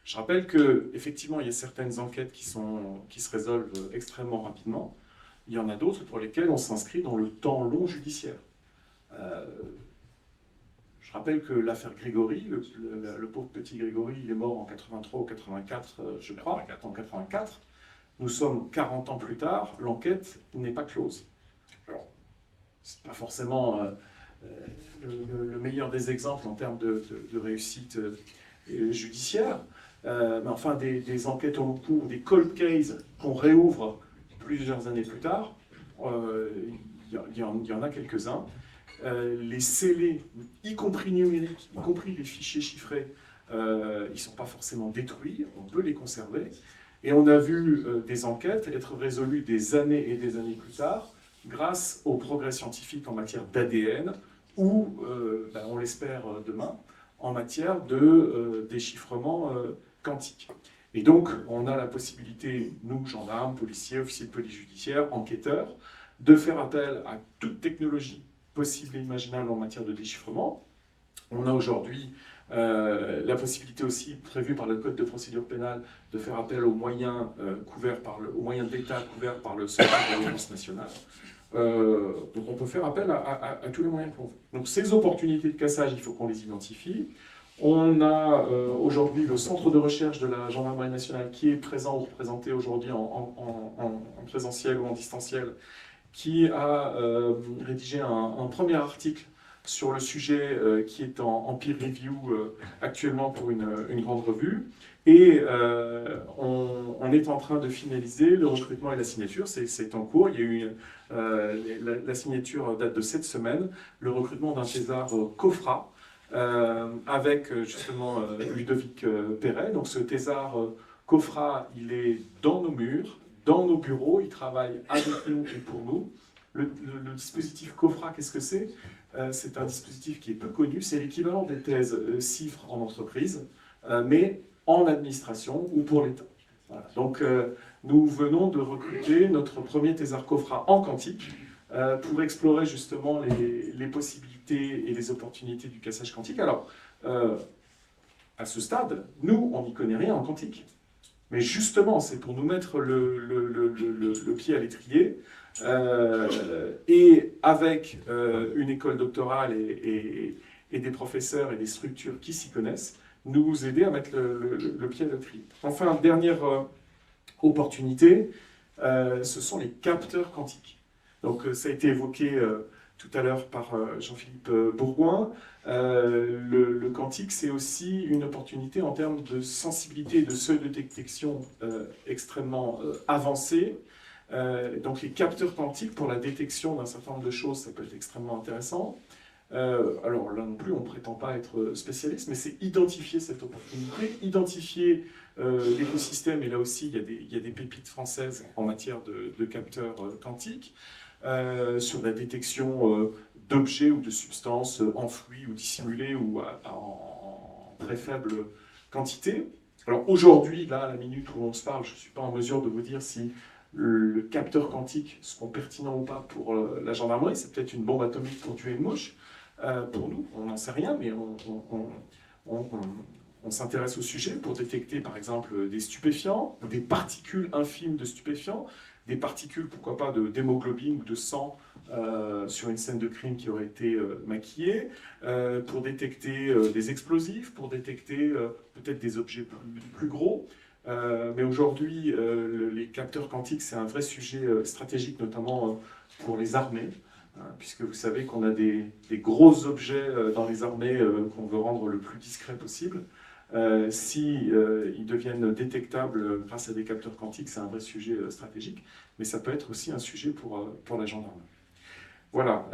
Je rappelle qu'effectivement, il y a certaines enquêtes qui se résolvent extrêmement rapidement. Il y en a d'autres pour lesquelles on s'inscrit dans le temps long judiciaire. Je rappelle que l'affaire Grégory, le pauvre petit Grégory, il est mort en 83 ou 84, je crois, en 84. Nous sommes 40 ans plus tard, l'enquête n'est pas close. Alors, c'est pas forcément le meilleur des exemples en termes de réussite judiciaire, mais enfin des enquêtes au long cours, des cold cases qu'on réouvre plusieurs années plus tard, il y en a quelques-uns. Les scellés, y compris numériques, y compris les fichiers chiffrés, ils ne sont pas forcément détruits, on peut les conserver. Et on a vu des enquêtes être résolues des années et des années plus tard, grâce au progrès scientifique en matière d'ADN, ou, on l'espère demain, en matière de déchiffrement quantique. Et donc, on a la possibilité, nous, gendarmes, policiers, officiers de police judiciaire, enquêteurs, de faire appel à toute technologie possible et imaginable en matière de déchiffrement. On a aujourd'hui la possibilité aussi, prévue par le Code de procédure pénale, de faire appel aux moyens aux moyens d'État couverts par le secret de la défense nationale. Donc on peut faire appel à tous les moyens qu'on veut. Donc ces opportunités de cassage, il faut qu'on les identifie. On a aujourd'hui le centre de recherche de la gendarmerie nationale qui est présent ou représenté aujourd'hui en présentiel ou en distanciel, qui a rédigé un premier article sur le sujet qui est en peer review actuellement pour une grande revue. Et on est en train de finaliser le recrutement et la signature, c'est en cours. Il y a eu la signature date de cette semaine, le recrutement d'un thésard COFRA, avec justement Ludovic Perret. Donc ce thésard COFRA, il est dans nos murs, dans nos bureaux, il travaille avec nous et pour nous. Le dispositif COFRA, qu'est-ce que c'est ? C'est un dispositif qui est peu connu, c'est l'équivalent des thèses CIFRE en entreprise, mais en administration ou pour l'État. Voilà. Donc nous venons de recruter notre premier thésard COFRA en quantique pour explorer justement les possibilités et les opportunités du cassage quantique. Alors, à ce stade, nous, on n'y connaît rien en quantique. Mais justement, c'est pour nous mettre le pied à l'étrier, et avec une école doctorale et des professeurs et des structures qui s'y connaissent, nous aider à mettre le pied à l'étrier. Enfin, dernière opportunité, ce sont les capteurs quantiques. Donc ça a été évoqué tout à l'heure par Jean-Philippe Bourgoin. Le quantique, c'est aussi une opportunité en termes de sensibilité et de seuil de détection extrêmement avancé. Donc les capteurs quantiques, pour la détection d'un certain nombre de choses, ça peut être extrêmement intéressant. Alors là non plus, on ne prétend pas être spécialiste, mais c'est identifier cette opportunité, identifier l'écosystème, et là aussi il y a des pépites françaises en matière de capteurs quantiques, sur la détection d'objets ou de substances enfouies ou dissimulées ou en très faible quantité. Alors aujourd'hui, là, à la minute où on se parle, je ne suis pas en mesure de vous dire si le capteur quantique seront pertinents ou pas pour la gendarmerie. C'est peut-être une bombe atomique pour tuer une mouche. Pour nous, on n'en sait rien, mais on s'intéresse au sujet pour détecter, par exemple, des stupéfiants, ou des particules infimes de stupéfiants, des particules, pourquoi pas, d'hémoglobine ou de sang sur une scène de crime qui aurait été maquillée, pour détecter des explosifs, pour détecter peut-être des objets plus gros. Mais aujourd'hui, les capteurs quantiques, c'est un vrai sujet stratégique, notamment pour les armées, puisque vous savez qu'on a des gros objets dans les armées qu'on veut rendre le plus discret possible. Si ils deviennent détectables grâce à des capteurs quantiques, c'est un vrai sujet stratégique, mais ça peut être aussi un sujet pour la gendarmerie. Voilà.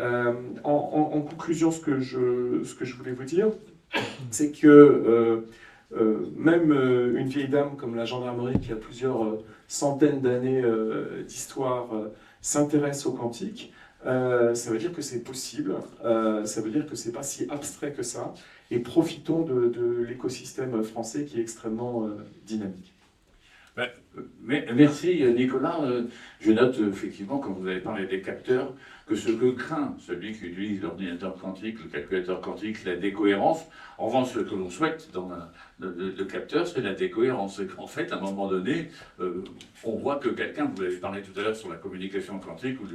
En conclusion, ce que je voulais vous dire, c'est que même une vieille dame comme la gendarmerie, qui a plusieurs centaines d'années d'histoire, s'intéresse au quantique. Ça veut dire que c'est possible, ça veut dire que c'est pas si abstrait que ça, et profitons de l'écosystème français qui est extrêmement dynamique. Merci Nicolas. Je note effectivement, quand vous avez parlé des capteurs, que ce que craint celui qui utilise l'ordinateur quantique, le calculateur quantique, c'est la décohérence. En revanche, ce que l'on souhaite dans le capteur, c'est la décohérence. En fait, à un moment donné, on voit que quelqu'un, vous avez parlé tout à l'heure sur la communication quantique ou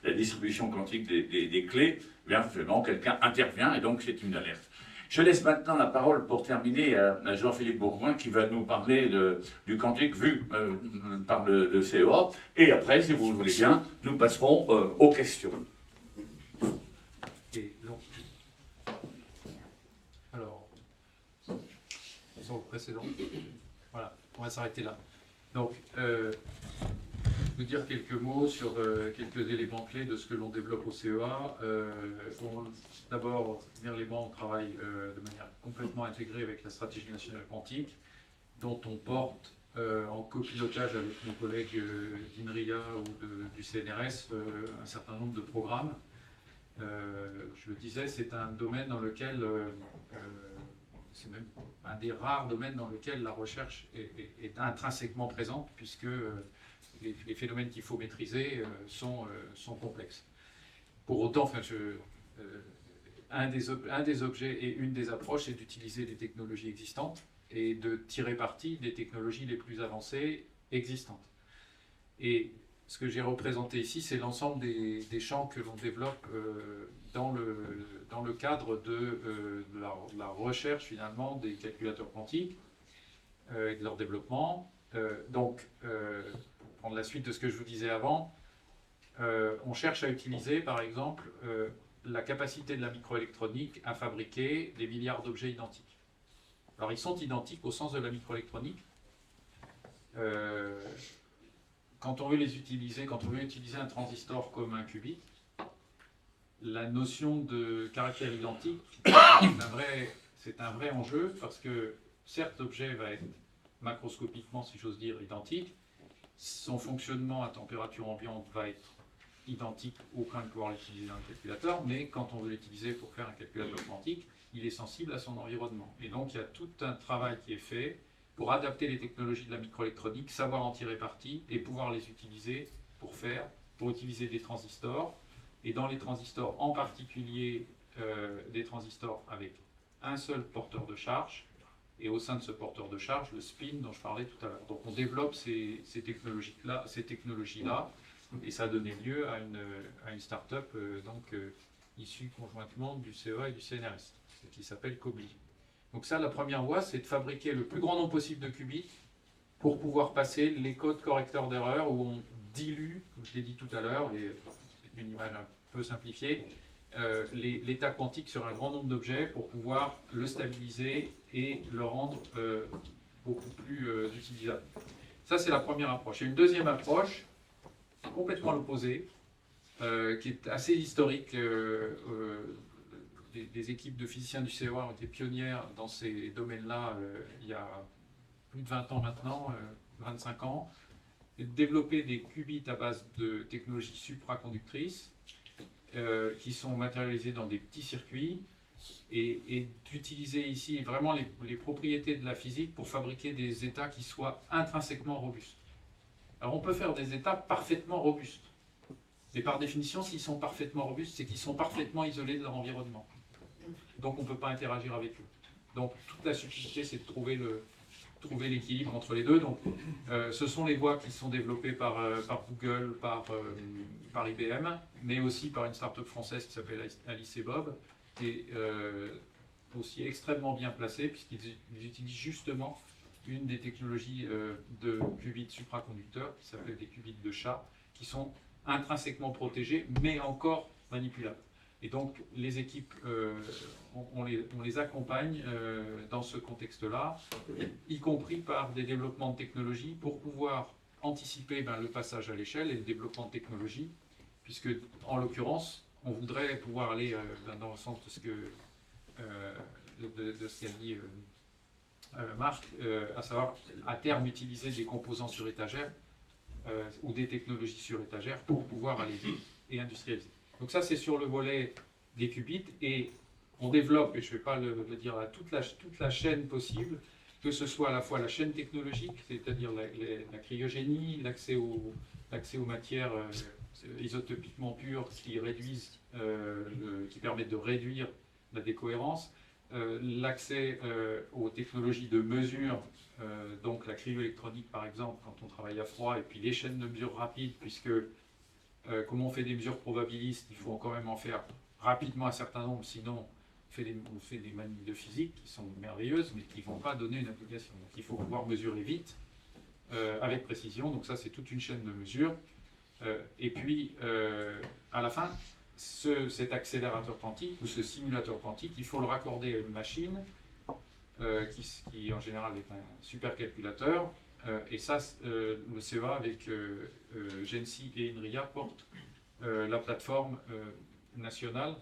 la distribution quantique des clés, bien finalement, quelqu'un intervient et donc c'est une alerte. Je laisse maintenant la parole pour terminer à Jean-Philippe Bourgoin qui va nous parler du quantique vu par le CEA. Et après, si vous le voulez bien, nous passerons aux questions. Et donc, alors, sur le précédent, voilà, on va s'arrêter là. Donc, vous dire quelques mots sur quelques éléments clés de ce que l'on développe au CEA. D'abord, on travaille de manière complètement intégrée avec la stratégie nationale quantique, dont on porte en copilotage avec nos collègues d'INRIA ou du CNRS un certain nombre de programmes. Je le disais, c'est un domaine dans lequel, c'est même un des rares domaines dans lequel la recherche est intrinsèquement présente, puisque les phénomènes qu'il faut maîtriser sont complexes. Pour autant, un des objets et une des approches, c'est d'utiliser des technologies existantes et de tirer parti des technologies les plus avancées existantes. Et ce que j'ai représenté ici, c'est l'ensemble des champs que l'on développe dans le cadre de la recherche finalement des calculateurs quantiques et de leur développement. Pour prendre la suite de ce que je vous disais avant, on cherche à utiliser par exemple la capacité de la microélectronique à fabriquer des milliards d'objets identiques. Alors ils sont identiques au sens de la microélectronique. Quand on veut les utiliser, quand on veut utiliser un transistor comme un qubit, la notion de caractère identique, c'est un vrai enjeu, parce que certes l'objet va être macroscopiquement, si j'ose dire, identique, son fonctionnement à température ambiante va être identique au point de pouvoir l'utiliser dans le calculateur, mais quand on veut l'utiliser pour faire un calculateur quantique, il est sensible à son environnement. Et donc il y a tout un travail qui est fait pour adapter les technologies de la microélectronique, savoir en tirer parti et pouvoir les utiliser pour utiliser des transistors. Et dans les transistors, en particulier des transistors avec un seul porteur de charge, et au sein de ce porteur de charge, le spin dont je parlais tout à l'heure. Donc on développe ces technologies-là, et ça a donné lieu à une start-up issue conjointement du CEA et du CNRS, qui s'appelle Cobli. Donc ça, la première voie, c'est de fabriquer le plus grand nombre possible de qubits pour pouvoir passer les codes correcteurs d'erreur où on dilue, comme je l'ai dit tout à l'heure, et c'est une image un peu simplifiée, l'état quantique sur un grand nombre d'objets pour pouvoir le stabiliser et le rendre beaucoup plus utilisable. Ça, c'est la première approche. Et une deuxième approche, complètement l'opposé, qui est assez historique des équipes de physiciens du CEA ont été pionnières dans ces domaines-là il y a plus de 20 ans maintenant, 25 ans, et de développer des qubits à base de technologies supraconductrices qui sont matérialisées dans des petits circuits et d'utiliser ici vraiment les propriétés de la physique pour fabriquer des états qui soient intrinsèquement robustes. Alors on peut faire des états parfaitement robustes. Mais par définition, s'ils sont parfaitement robustes, c'est qu'ils sont parfaitement isolés de leur environnement. Donc on ne peut pas interagir avec eux. Donc toute la subtilité, c'est de trouver l'équilibre entre les deux. Donc ce sont les voies qui sont développées par Google, par IBM, mais aussi par une start-up française qui s'appelle Alice et Bob, qui est aussi extrêmement bien placée, puisqu'ils utilisent justement une des technologies de qubits supraconducteurs, qui s'appelle des qubits de chat, qui sont intrinsèquement protégés, mais encore manipulables. Et donc, les équipes, on les accompagne dans ce contexte-là, y compris par des développements de technologies pour pouvoir anticiper le passage à l'échelle et le développement de technologies, puisque, en l'occurrence, on voudrait pouvoir aller dans le sens de ce qu'a dit Marc, à savoir, à terme, utiliser des composants sur étagère ou des technologies sur étagère pour pouvoir aller vite et industrialiser. Donc ça, c'est sur le volet des qubits, et on développe, et je ne vais pas le dire à toute la chaîne possible, que ce soit à la fois la chaîne technologique, c'est-à-dire la cryogénie, l'accès aux matières isotopiquement pures qui réduisent, qui permettent de réduire la décohérence, l'accès aux technologies de mesure, donc la cryoélectronique par exemple, quand on travaille à froid, et puis les chaînes de mesure rapides, puisque comme on fait des mesures probabilistes, il faut quand même en faire rapidement un certain nombre, sinon on fait des manies de physique qui sont merveilleuses, mais qui ne vont pas donner une application. Donc il faut pouvoir mesurer vite, avec précision, donc ça c'est toute une chaîne de mesure. Et puis, à la fin, cet accélérateur quantique ou ce simulateur quantique, il faut le raccorder à une machine qui en général est un supercalculateur. Et ça, le CEA avec GENSI et INRIA porte la plateforme nationale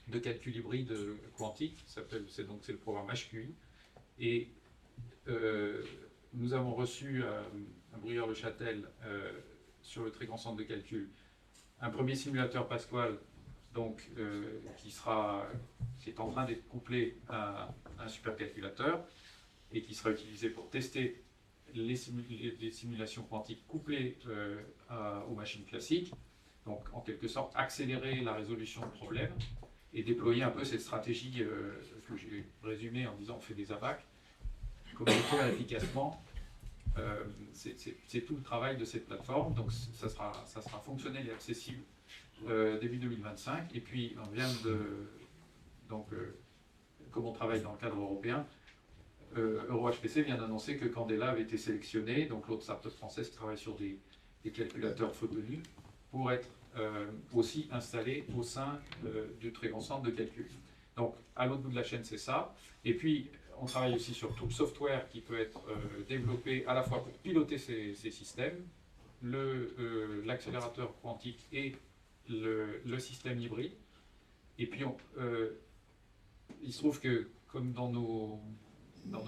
de calcul hybride quantique, c'est le programme HQI. Et nous avons reçu à Bruyères-le-Châtel, sur le très grand centre de calcul, un premier simulateur Pascal, donc, qui est en train d'être couplé à un supercalculateur et qui sera utilisé pour tester les simulations quantiques couplées aux machines classiques, donc en quelque sorte accélérer la résolution de problèmes et déployer un peu cette stratégie que j'ai résumée en disant on fait des ABAC, comment le faire efficacement. C'est tout le travail de cette plateforme, donc ça sera fonctionnel et accessible début 2025. Et puis on vient comme on travaille dans le cadre européen, EuroHPC vient d'annoncer que Candela avait été sélectionné, donc l'autre start-up française qui travaille sur des calculateurs photoniques, pour être aussi installé au sein du très grand centre de calcul. Donc à l'autre bout de la chaîne, c'est ça. Et puis on travaille aussi sur tout le software qui peut être développé à la fois pour piloter ces systèmes, l'accélérateur quantique et le système hybride. Et puis il se trouve que comme dans nos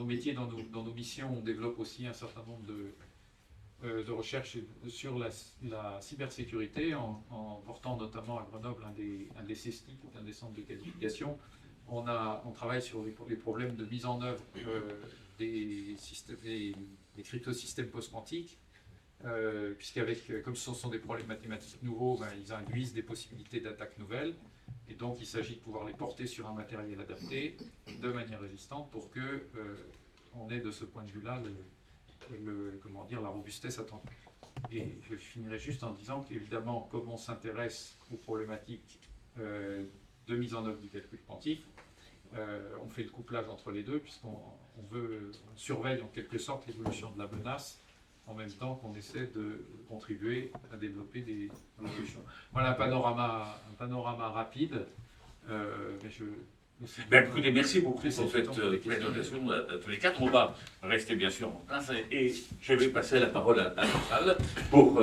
métiers, dans nos missions, on développe aussi un certain nombre de recherches sur la cybersécurité, en portant notamment à Grenoble un des CESTI, un des centres de qualification. On travaille sur les problèmes de mise en œuvre des cryptosystèmes post-quantiques, comme ce sont des problèmes mathématiques nouveaux, ils induisent des possibilités d'attaques nouvelles. Et donc, il s'agit de pouvoir les porter sur un matériel adapté de manière résistante pour que on ait de ce point de vue-là la robustesse attendue. Et je finirai juste en disant qu'évidemment, comme on s'intéresse aux problématiques de mise en œuvre du calcul quantique, on fait le couplage entre les deux, puisqu'on surveille en quelque sorte l'évolution de la menace, en même temps qu'on essaie de contribuer à développer des solutions. Voilà un panorama rapide. Écoutez, merci beaucoup pour cette présentation à tous les quatre. On va rester bien sûr en place et je vais passer la parole à Chantal pour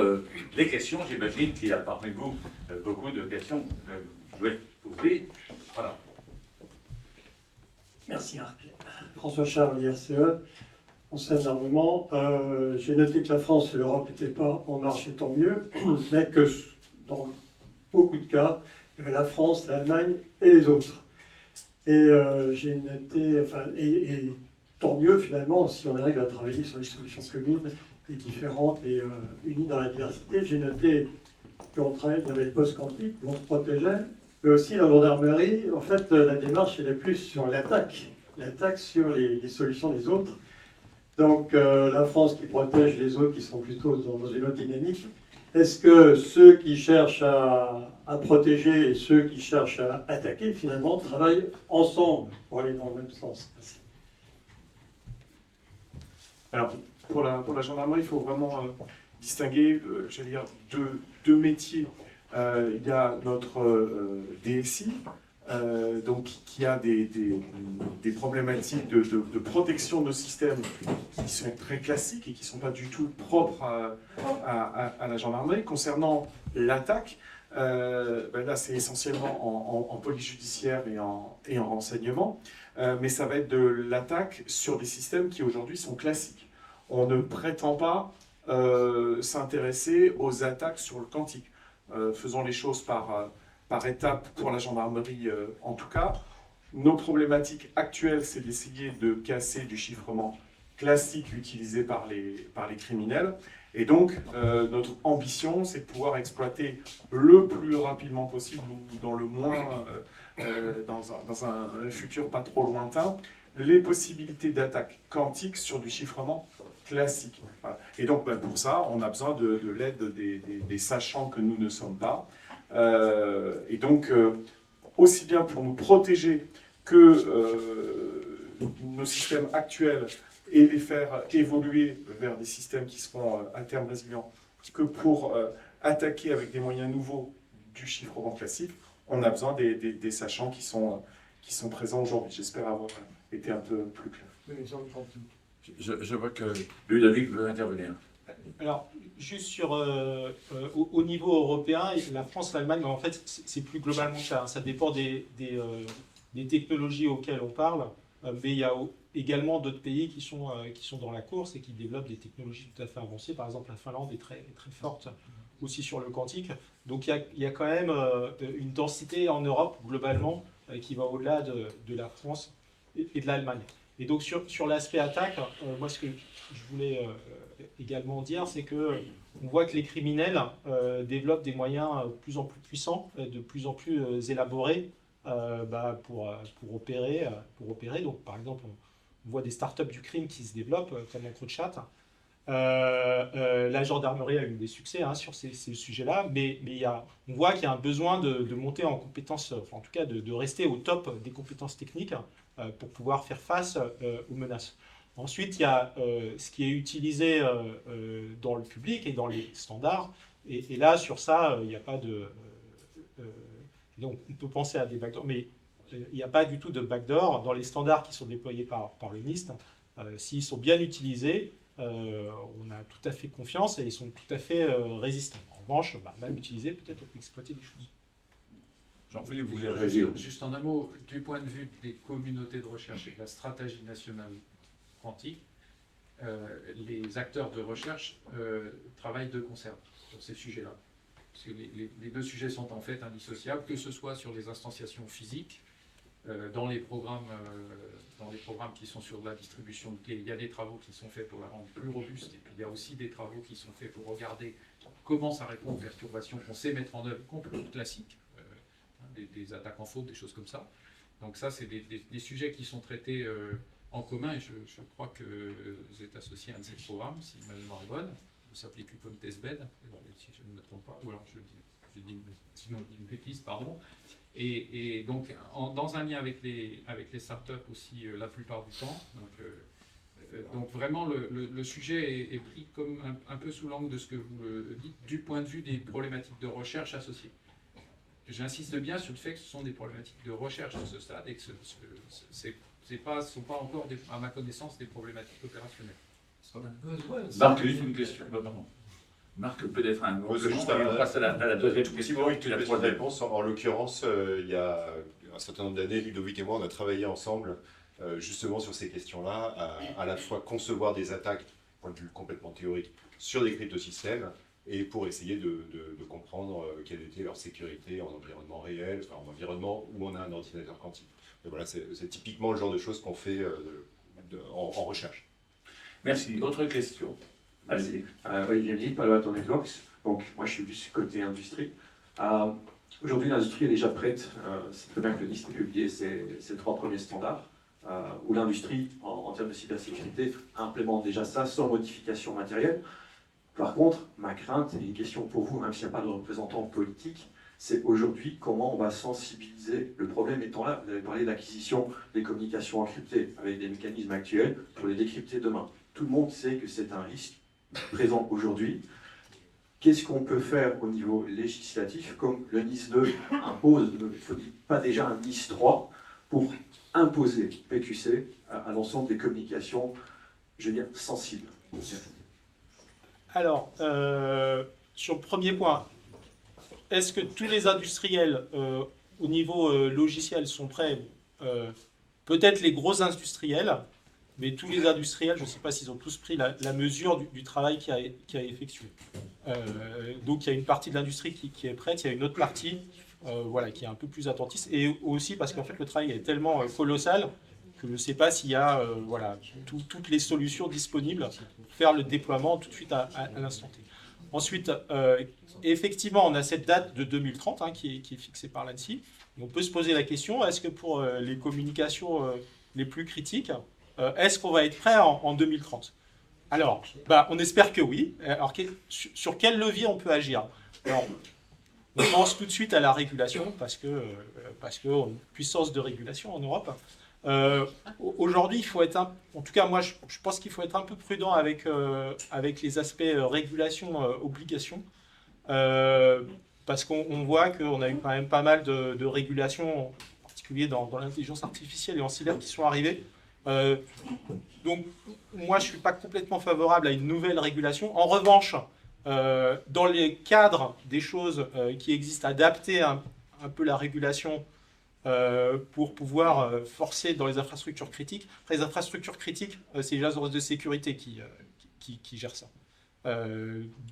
les questions. J'imagine qu'il y a parmi vous beaucoup de questions que vous pouvez poser. Voilà. Merci Marc. François Charles, IRCE, Conseil d'armement. J'ai noté que la France et l'Europe n'étaient pas en marche, et tant mieux, mais que dans beaucoup de cas, il y avait la France, l'Allemagne et les autres. Et j'ai noté, et tant mieux finalement, si on arrive à travailler sur des solutions communes et différentes et unies dans la diversité. J'ai noté qu'on travaille dans les postes quantiques, on se protégeait. Mais aussi la gendarmerie, en fait, la démarche elle est plus sur l'attaque sur les solutions des autres. Donc la France qui protège les autres qui sont plutôt dans une autre dynamique. Est-ce que ceux qui cherchent à protéger et ceux qui cherchent à attaquer, finalement, travaillent ensemble pour aller dans le même sens? Merci. Alors, pour la gendarmerie, il faut vraiment distinguer, j'allais dire, deux métiers. Il y a notre DSI, donc, qui a des problématiques de protection de nos systèmes qui sont très classiques et qui ne sont pas du tout propres à la gendarmerie. Concernant l'attaque, là c'est essentiellement en police judiciaire et en renseignement, mais ça va être de l'attaque sur des systèmes qui aujourd'hui sont classiques. On ne prétend pas s'intéresser aux attaques sur le quantique. Faisons les choses par étapes pour la gendarmerie en tout cas. Nos problématiques actuelles, c'est d'essayer de casser du chiffrement classique utilisé par les criminels. Et donc, notre ambition, c'est de pouvoir exploiter le plus rapidement possible, ou dans le moins, dans un futur pas trop lointain, les possibilités d'attaque quantique sur du chiffrement classique. Voilà. Et donc, pour ça, on a besoin de l'aide des sachants que nous ne sommes pas. Et donc, aussi bien pour nous protéger que nos systèmes actuels et les faire évoluer vers des systèmes qui seront à terme résilients, que pour attaquer avec des moyens nouveaux du chiffrement classique, on a besoin des sachants qui sont présents aujourd'hui. J'espère avoir été un peu plus clair. Je vois que Ludovic veut intervenir. Alors, juste sur, au niveau européen, la France, l'Allemagne, en fait, c'est plus globalement ça. Hein. Ça dépend des technologies auxquelles on parle, mais il y a également d'autres pays qui sont dans la course et qui développent des technologies tout à fait avancées. Par exemple, la Finlande est très, très forte aussi sur le quantique. Donc, il y a quand même une densité en Europe, globalement, qui va au-delà de la France et de l'Allemagne. Et donc, sur l'aspect attaque, moi, ce que je voulais également dire, c'est qu'on voit que les criminels développent des moyens de plus en plus puissants, de plus en plus élaborés pour opérer. Donc, par exemple, on voit des startups du crime qui se développent, comme EncroChat. La gendarmerie a eu des succès sur ces sujets-là, mais on voit qu'il y a un besoin de monter en compétences, enfin, en tout cas de rester au top des compétences techniques pour pouvoir faire face aux menaces. Ensuite, il y a ce qui est utilisé dans le public et dans les standards. Et là, sur ça, il n'y a pas de... donc, on peut penser à des backdoors, mais il n'y a pas du tout de backdoor dans les standards qui sont déployés par le NIST. S'ils sont bien utilisés, on a tout à fait confiance et ils sont tout à fait résistants. En revanche, mal utilisés, peut-être on peut exploiter des choses. Jean-Philippe, vous voulez réagir? Juste en un mot, du point de vue des communautés de recherche et de la stratégie nationale quantique, les acteurs de recherche travaillent de concert sur ces sujets-là. Parce que les deux sujets sont en fait indissociables, que ce soit sur les instantiations physiques, dans les programmes qui sont sur la distribution de clés. Il y a des travaux qui sont faits pour la rendre plus robuste, et puis il y a aussi des travaux qui sont faits pour regarder comment ça répond aux perturbations qu'on sait mettre en œuvre, complètement classiques, des attaques en faute, des choses comme ça. Donc ça, c'est des sujets qui sont traités en commun, et je crois que vous êtes associé à un de ces programmes, si ma mémoire est bonne. Vous s'appelez QCOM Testbed, si je ne me trompe pas, ou alors je dis une bêtise, pardon. Et donc, dans un lien avec les startups aussi, la plupart du temps. Donc vraiment, le sujet est pris comme un peu sous l'angle de ce que vous dites, du point de vue des problématiques de recherche associées. J'insiste bien sur le fait que ce sont des problématiques de recherche à ce stade et que ce ne sont pas encore, à ma connaissance, des problématiques opérationnelles. Marc, juste une question. Pardon. Marc, peut-être un mot. On passe à la deuxième question. Oui, la troisième réponse. En l'occurrence, il y a un certain nombre d'années, Ludovic et moi, on a travaillé ensemble justement sur ces questions-là, à la fois concevoir des attaques, point de vue complètement théorique, sur des cryptosystèmes, et pour essayer de comprendre quelle était leur sécurité en environnement réel, enfin en environnement où on a un ordinateur quantique. Et voilà, c'est typiquement le genre de choses qu'on fait en recherche. Merci. Autre question? Allez-y. Olivier Lee, Palo Alto Networks. Donc, moi, je suis plus côté industrie. Aujourd'hui, l'industrie est déjà prête. C'est très bien que le NIST ait publié ses 3 premiers standards, où l'industrie, en termes de cybersécurité, implémente déjà ça sans modification matérielle. Par contre, ma crainte, et une question pour vous, même s'il n'y a pas de représentant politique, c'est aujourd'hui comment on va sensibiliser, le problème étant là, vous avez parlé d'acquisition des communications encryptées avec des mécanismes actuels pour les décrypter demain. Tout le monde sait que c'est un risque présent aujourd'hui. Qu'est-ce qu'on peut faire au niveau législatif, comme le NIS 2 impose, il ne faut pas déjà un NIS 3, pour imposer PQC à l'ensemble des communications, je veux dire, sensibles. Alors, sur le premier point, est-ce que tous les industriels au niveau logiciel sont prêts? Peut-être les gros industriels, mais tous les industriels, je ne sais pas s'ils ont tous pris la mesure du travail qui a effectué. Donc il y a une partie de l'industrie qui est prête, il y a une autre partie voilà, qui est un peu plus attentiste, et aussi parce qu'en fait le travail est tellement colossal que je ne sais pas s'il y a voilà, toutes les solutions disponibles pour faire le déploiement tout de suite à l'instant T. Ensuite, effectivement, on a cette date de 2030 hein, qui est fixée par l'ANSSI. On peut se poser la question, est-ce que pour les communications les plus critiques, est-ce qu'on va être prêt en 2030 ? Alors, on espère que oui. Alors, sur quel levier on peut agir ? Alors, on pense tout de suite à la régulation, parce qu'on a une puissance de régulation en Europe. Aujourd'hui, il faut être en tout cas, moi, je pense qu'il faut être un peu prudent avec les aspects régulation, obligation, parce qu'on voit qu'on a eu quand même pas mal de régulations, en particulier dans l'intelligence artificielle et en cyber, qui sont arrivées. Donc, moi, je ne suis pas complètement favorable à une nouvelle régulation. En revanche, dans les cadres des choses qui existent, adapter un peu la régulation pour pouvoir forcer dans les infrastructures critiques. Après, les infrastructures critiques, c'est les agences de sécurité qui gèrent ça.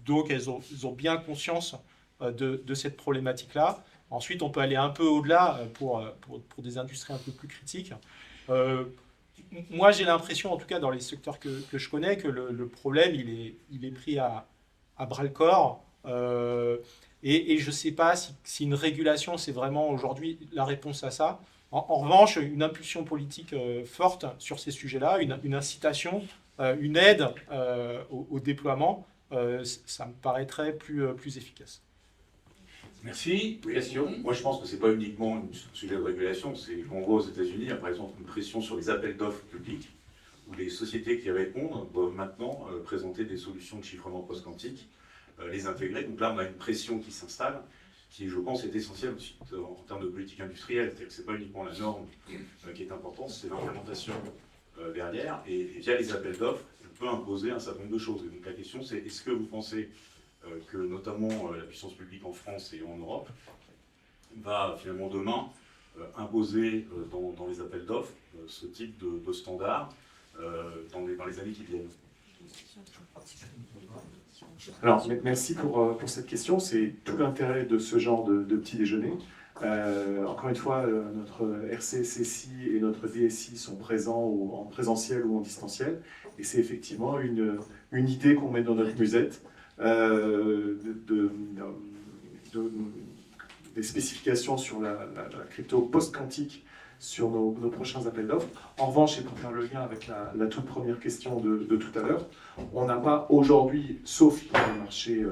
Donc, elles ont bien conscience de cette problématique-là. Ensuite, on peut aller un peu au-delà pour des industries un peu plus critiques. Moi, j'ai l'impression, en tout cas dans les secteurs que je connais, que le problème, il est pris à bras-le-corps. Et je ne sais pas si une régulation, c'est vraiment aujourd'hui la réponse à ça. En revanche, une impulsion politique forte sur ces sujets-là, une incitation, une aide au déploiement, ça me paraîtrait plus efficace. Merci. Question. Moi, je pense que ce n'est pas uniquement un sujet de régulation. C'est qu'on voit aux États-Unis, il y a par exemple une pression sur les appels d'offres publics, où les sociétés qui répondent doivent maintenant présenter des solutions de chiffrement post-quantique, les intégrer. Donc là, on a une pression qui s'installe, qui, je pense, est essentielle ensuite en termes de politique industrielle. C'est-à-dire que ce n'est pas uniquement la norme qui est importante, c'est l'implémentation derrière. Et via les appels d'offres, on peut imposer un certain nombre de choses. Et donc la question, c'est est-ce que vous pensez que notamment la puissance publique en France et en Europe va finalement demain imposer dans les appels d'offres ce type de standard dans les années qui viennent? Alors, merci pour cette question. C'est tout l'intérêt de ce genre de petit déjeuner. Encore une fois, notre RCSSI et notre DSI sont présents en présentiel ou en distanciel. Et c'est effectivement une idée qu'on met dans notre musette. Des spécifications sur la crypto post-quantique sur nos prochains appels d'offres. En revanche, et pour faire le lien avec la toute première question de tout à l'heure, on n'a pas aujourd'hui, sauf pour les marchés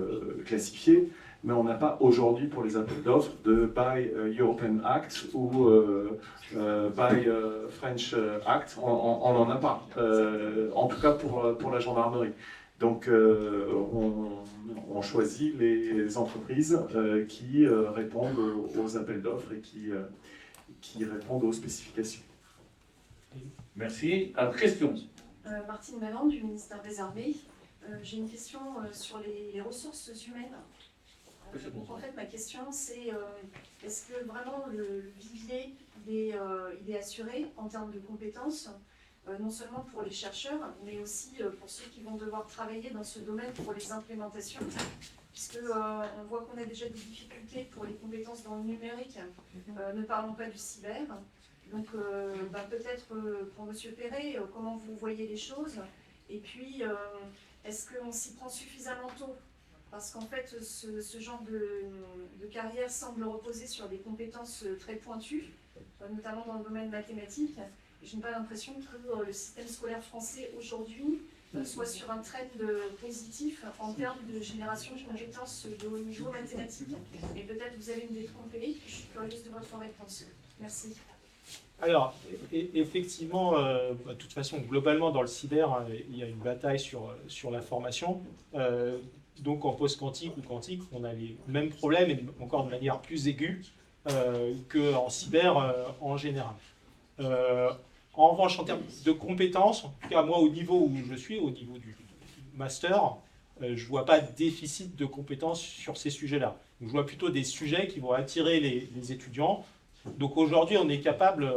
classifiés, mais on n'a pas aujourd'hui pour les appels d'offres de Buy European Act ou Buy French Act. On n'en a pas, en tout cas pour la gendarmerie. Donc, on choisit les entreprises qui répondent aux appels d'offres et qui répondent aux spécifications. Merci. Question. Martine Maland du ministère des Armées. J'ai une question sur les ressources humaines. Donc en fait, ma question, c'est est-ce que vraiment le vivier il est assuré en termes de compétences, non seulement pour les chercheurs, mais aussi pour ceux qui vont devoir travailler dans ce domaine pour les implémentations, puisque on voit qu'on a déjà des difficultés pour les compétences dans le numérique, ne parlons pas du cyber. Donc peut-être pour M. Perret, comment vous voyez les choses, et puis est-ce qu'on s'y prend suffisamment tôt? Parce qu'en fait, ce genre de carrière semble reposer sur des compétences très pointues, notamment dans le domaine mathématique. Et je n'ai pas l'impression que le système scolaire français aujourd'hui soit sur un trend positif en termes de génération de compétences de haut niveau mathématiques. Et peut-être vous allez me détromper, je suis curieuse de votre réponse. Merci. Alors, effectivement, de toute façon, globalement, dans le cyber, il y a une bataille sur la formation. Donc, en post-quantique ou quantique, on a les mêmes problèmes, et encore de manière plus aiguë qu'en cyber en général. En revanche, en termes de compétences, en tout cas, moi, au niveau où je suis, au niveau du master, je ne vois pas de déficit de compétences sur ces sujets-là. Je vois plutôt des sujets qui vont attirer les étudiants. Donc aujourd'hui, on est capable,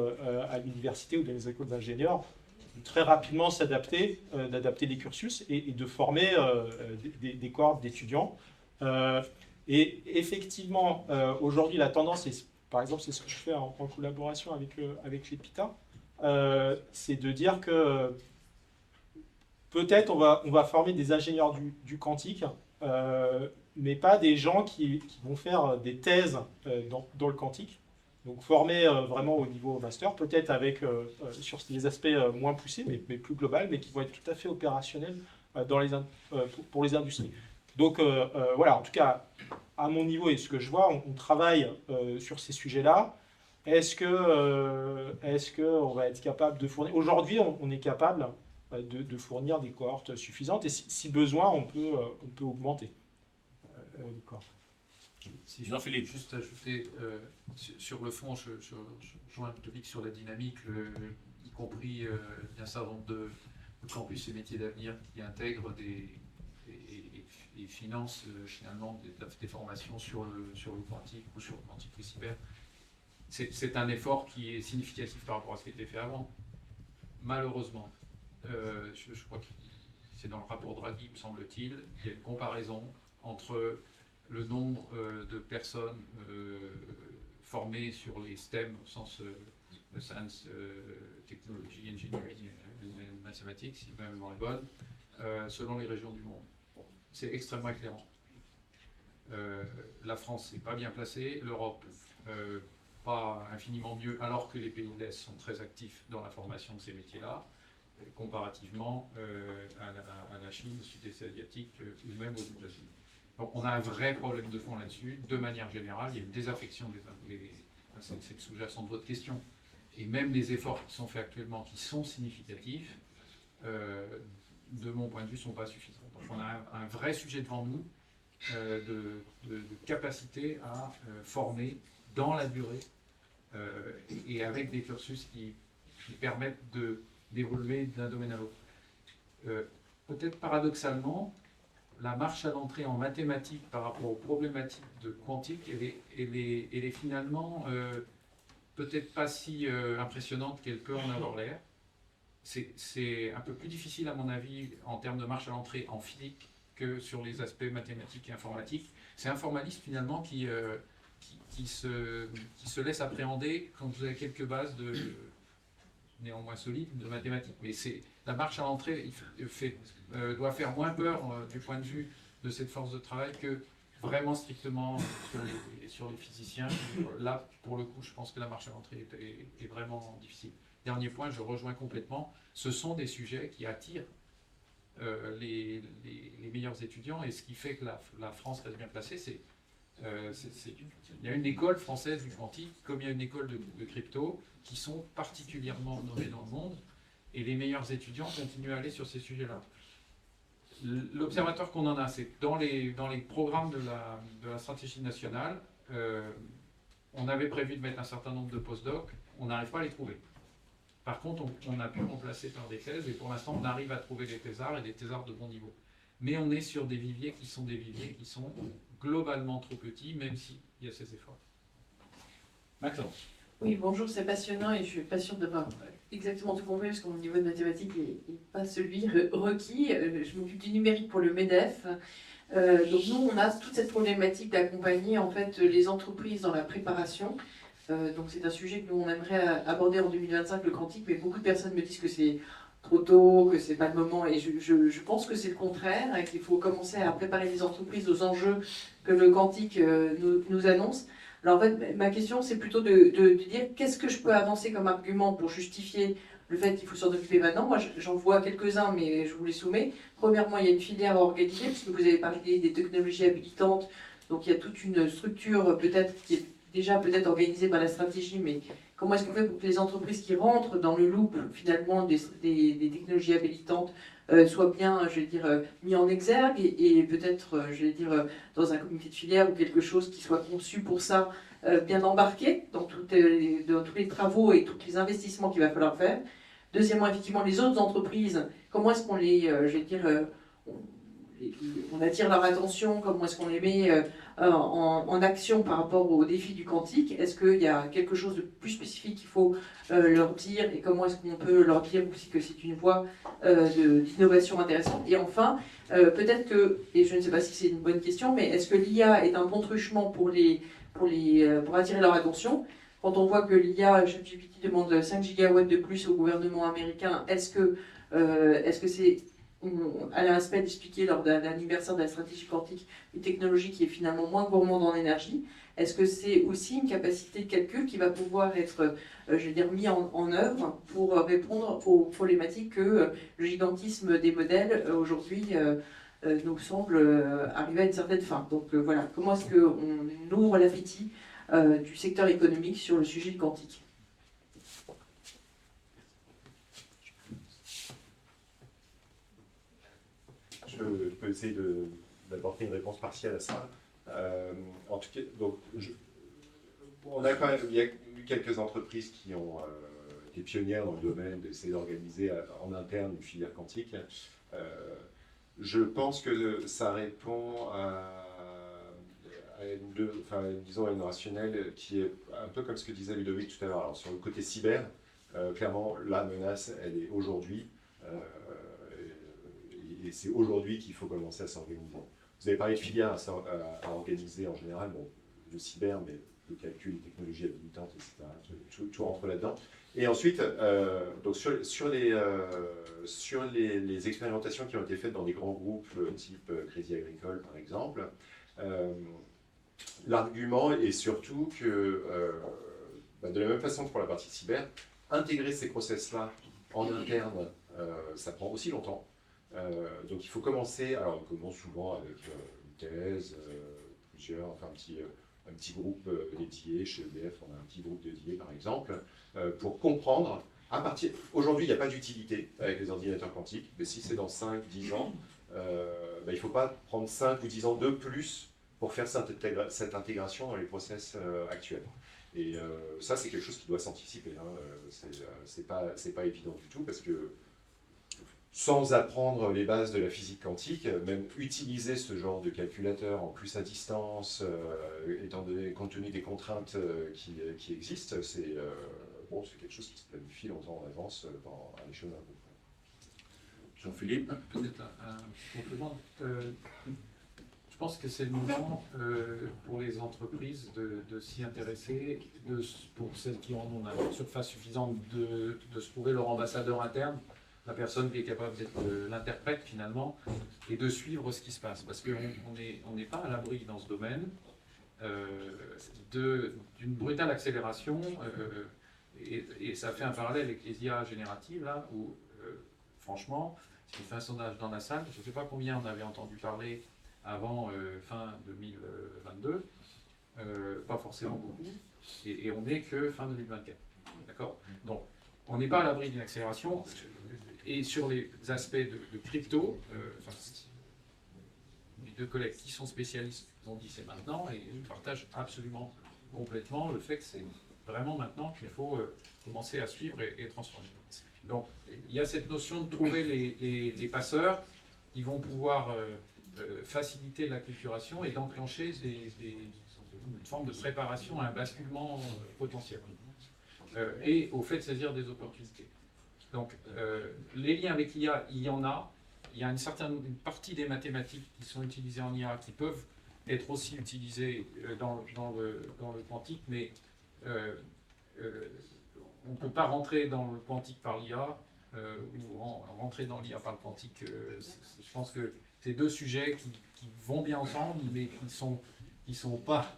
à l'université ou dans les écoles d'ingénieurs, de très rapidement s'adapter, d'adapter les cursus et de former des cohortes d'étudiants. Et effectivement, aujourd'hui, la tendance, et par exemple, c'est ce que je fais en collaboration avec l'EPITA, c'est de dire que peut-être on va former des ingénieurs du quantique, mais pas des gens qui vont faire des thèses dans le quantique. Donc former vraiment au niveau master, peut-être avec sur des aspects moins poussés, mais plus global, mais qui vont être tout à fait opérationnels pour les industries. Donc voilà, en tout cas, à mon niveau et ce que je vois, on travaille sur ces sujets-là. Est-ce qu'on va être capable de fournir... Aujourd'hui, on est capable de fournir des cohortes suffisantes, et si besoin, on peut augmenter les cohortes. Si Jean-Philippe, juste ajouter, sur le fond, je rejoins Ludovic sur la dynamique, y compris un certain nombre de campus et métiers d'avenir qui intègrent et financent finalement des formations sur le quantique ou sur le quantique ou cyber. C'est un effort qui est significatif par rapport à ce qui a été fait avant. Malheureusement, je crois que c'est dans le rapport Draghi, me semble-t-il, il y a une comparaison entre le nombre de personnes formées sur les STEM au sens science, technologie, engineering, mathématiques, si ma mémoire est bonne, selon les régions du monde. C'est extrêmement éclairant. La France n'est pas bien placée, l'Europe pas infiniment mieux, alors que les pays de l'Est sont très actifs dans la formation de ces métiers-là, comparativement à la Chine, au sud-est asiatique ou même aux États-Unis. Donc on a un vrai problème de fond là-dessus. De manière générale, il y a une désaffection c'est le sous-jacent de votre question. Et même les efforts qui sont faits actuellement, qui sont significatifs, de mon point de vue, ne sont pas suffisants. Donc on a un vrai sujet devant nous de capacité à former dans la durée et avec des cursus qui permettent d'évoluer d'un domaine à l'autre. Peut-être paradoxalement, la marche à l'entrée en mathématiques par rapport aux problématiques de quantique, elle est finalement peut-être pas si impressionnante qu'elle peut en avoir l'air. C'est un peu plus difficile, à mon avis, en termes de marche à l'entrée en physique que sur les aspects mathématiques et informatiques. C'est un formaliste finalement qui se laisse appréhender quand vous avez quelques bases néanmoins solides de mathématiques. Mais la marche à l'entrée doit faire moins peur du point de vue de cette force de travail que vraiment strictement sur les physiciens. Là, pour le coup, je pense que la marche à l'entrée est vraiment difficile. Dernier point, je rejoins complètement, ce sont des sujets qui attirent les meilleurs étudiants, et ce qui fait que la France reste bien placée, il y a une école française du quantique, comme il y a une école de crypto, qui sont particulièrement nommées dans le monde, et les meilleurs étudiants continuent à aller sur ces sujets-là. L'observatoire qu'on en a, c'est dans les programmes de la stratégie nationale, on avait prévu de mettre un certain nombre de postdocs, on n'arrive pas à les trouver. Par contre, on a pu remplacer par des thèses, et pour l'instant, on arrive à trouver des thésards et des thésards de bon niveau. mais on est sur des viviers qui sont globalement trop petits, même s'il y a ces efforts. Maxence. Oui, bonjour, c'est passionnant et je suis pas sûre d'avoir exactement tout compris parce que mon niveau de mathématiques n'est pas celui requis. Je m'occupe du numérique pour le MEDEF. Donc nous, on a toute cette problématique d'accompagner en fait les entreprises dans la préparation. Donc c'est un sujet que nous, on aimerait aborder en 2025, le quantique, mais beaucoup de personnes me disent que c'est trop tôt, que c'est pas le moment, et je pense que c'est le contraire, et qu'il faut commencer à préparer les entreprises aux enjeux que le quantique nous annonce. Alors en fait, ma question, c'est plutôt de dire qu'est-ce que je peux avancer comme argument pour justifier le fait qu'il faut s'en occuper maintenant. Moi, j'en vois quelques-uns, mais je vous les soumets. Premièrement, il y a une filière à organiser, puisque vous avez parlé des technologies habilitantes, donc il y a toute une structure peut-être qui est déjà peut-être organisée par la stratégie, mais comment est-ce qu'on fait pour que les entreprises qui rentrent dans le loop finalement des technologies habilitantes soient bien, je vais dire, mis en exergue et peut-être, je vais dire, dans un comité de filière ou quelque chose qui soit conçu pour ça, bien embarqué dans tous les travaux et tous les investissements qu'il va falloir faire. Deuxièmement, effectivement, les autres entreprises, comment est-ce qu'on les, je vais dire, on attire leur attention, comment est-ce qu'on les met en action par rapport aux défis du quantique? Est-ce qu'il y a quelque chose de plus spécifique qu'il faut leur dire et comment est-ce qu'on peut leur dire aussi que c'est une voie d'innovation intéressante? Et enfin, peut-être que, et je ne sais pas si c'est une bonne question, mais est-ce que l'IA est un bon truchement pour attirer leur attention? Quand on voit que l'IA, ChatGPT demande 5 gigawatts de plus au gouvernement américain, est-ce que c'est à l'aspect d'expliquer lors d'un anniversaire de la stratégie quantique une technologie qui est finalement moins gourmande en énergie? Est-ce que c'est aussi une capacité de calcul qui va pouvoir être, je veux dire, mis en œuvre pour répondre aux problématiques que le gigantisme des modèles aujourd'hui nous semble arriver à une certaine fin? Donc voilà, comment est-ce qu'on ouvre l'appétit du secteur économique sur le sujet du quantique? Je peux essayer d'apporter une réponse partielle à ça. En tout cas, donc, on a quand même, il y a eu quelques entreprises qui ont été pionnières dans le domaine d'essayer d'organiser en interne une filière quantique. Je pense que ça répond à une rationnelle qui est un peu comme ce que disait Ludovic tout à l'heure. Alors, sur le côté cyber, clairement, la menace, elle est aujourd'hui. Et c'est aujourd'hui qu'il faut commencer à s'organiser. Vous avez parlé de filières à organiser en général, bon, le cyber, mais le calcul, les technologies habilitantes, etc. Tout rentre là-dedans. Et ensuite, donc sur les expérimentations qui ont été faites dans des grands groupes type Crédit Agricole, par exemple, l'argument est surtout que, de la même façon que pour la partie cyber, intégrer ces process-là en interne, ça prend aussi longtemps. Donc il faut commencer, alors on commence souvent avec une thèse, un petit groupe dédié, chez EDF on a un petit groupe dédié par exemple, pour comprendre, aujourd'hui il n'y a pas d'utilité avec les ordinateurs quantiques, mais si c'est dans 5-10 ans, il ne faut pas prendre 5 ou 10 ans de plus pour faire cette intégration dans les process actuels. Et ça c'est quelque chose qui doit s'anticiper, hein. C'est pas évident du tout parce que sans apprendre les bases de la physique quantique, même utiliser ce genre de calculateur en plus à distance, compte tenu des contraintes qui existent, c'est quelque chose qui se planifie longtemps en avance à l'échelle d'un groupe. Jean-Philippe, peut-être un complément. Je pense que c'est le moment pour les entreprises de s'y intéresser, pour celles qui en ont une surface suffisante, de se trouver leur ambassadeur interne, la personne qui est capable d'être l'interprète finalement, et de suivre ce qui se passe. Parce qu'on n'est pas à l'abri dans ce domaine d'une brutale accélération, et ça fait un parallèle avec les IA génératives, là, où franchement, si on fait un sondage dans la salle, je ne sais pas combien on avait entendu parler avant fin 2022, pas forcément beaucoup, et on n'est que fin 2024. D'accord ? Donc, on n'est pas à l'abri d'une accélération. Et sur les aspects de crypto, mes deux collègues qui sont spécialistes ont dit c'est maintenant, et je partage absolument complètement le fait que c'est vraiment maintenant qu'il faut commencer à suivre et transformer. Donc il y a cette notion de trouver les passeurs. ils vont pouvoir faciliter l'acculturation et d'enclencher une forme de préparation à un basculement potentiel et au fait de saisir des opportunités. Donc, les liens avec l'IA, il y en a. Il y a une partie des mathématiques qui sont utilisées en IA qui peuvent être aussi utilisées dans le quantique, mais on ne peut pas rentrer dans le quantique par l'IA ou rentrer dans l'IA par le quantique. Je pense que c'est deux sujets qui vont bien ensemble, mais qui sont pas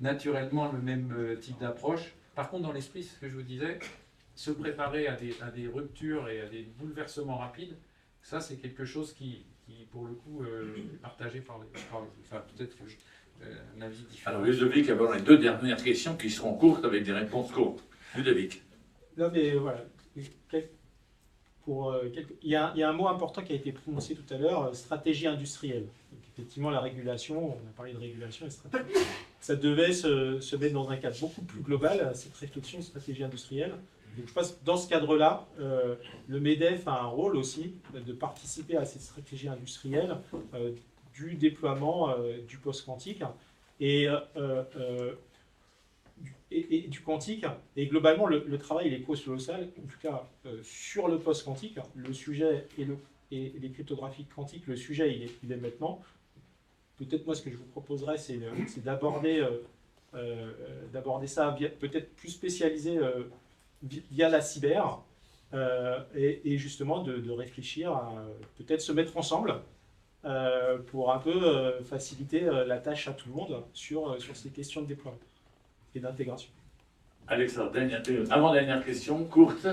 naturellement le même type d'approche. Par contre, dans l'esprit, c'est ce que je vous disais, se préparer à des ruptures et à des bouleversements rapides, ça c'est quelque chose qui pour le coup, est partagé par enfin, peut-être un avis différent. Alors Ludovic, avant les deux dernières questions qui seront courtes avec des réponses courtes. Ludovic. Non mais voilà. Il y a un mot important qui a été prononcé tout à l'heure, stratégie industrielle. Donc, effectivement, la régulation, on a parlé de régulation et stratégie. Ça devait se mettre dans un cadre beaucoup plus global, cette réflexion de stratégie industrielle. Donc, je pense que dans ce cadre-là, le MEDEF a un rôle aussi de participer à cette stratégie industrielle du déploiement du post-quantique et du quantique. Et globalement, le travail il est colossal, en tout cas sur le post-quantique. Le sujet et les cryptographies quantiques, le sujet il est maintenant. Peut-être moi ce que je vous proposerais, c'est d'aborder ça peut-être plus spécialisé via la cyber et justement de réfléchir à peut-être se mettre ensemble pour un peu faciliter la tâche à tout le monde sur ces questions de déploiement et d'intégration. Alexandre, avant-dernière question, courte.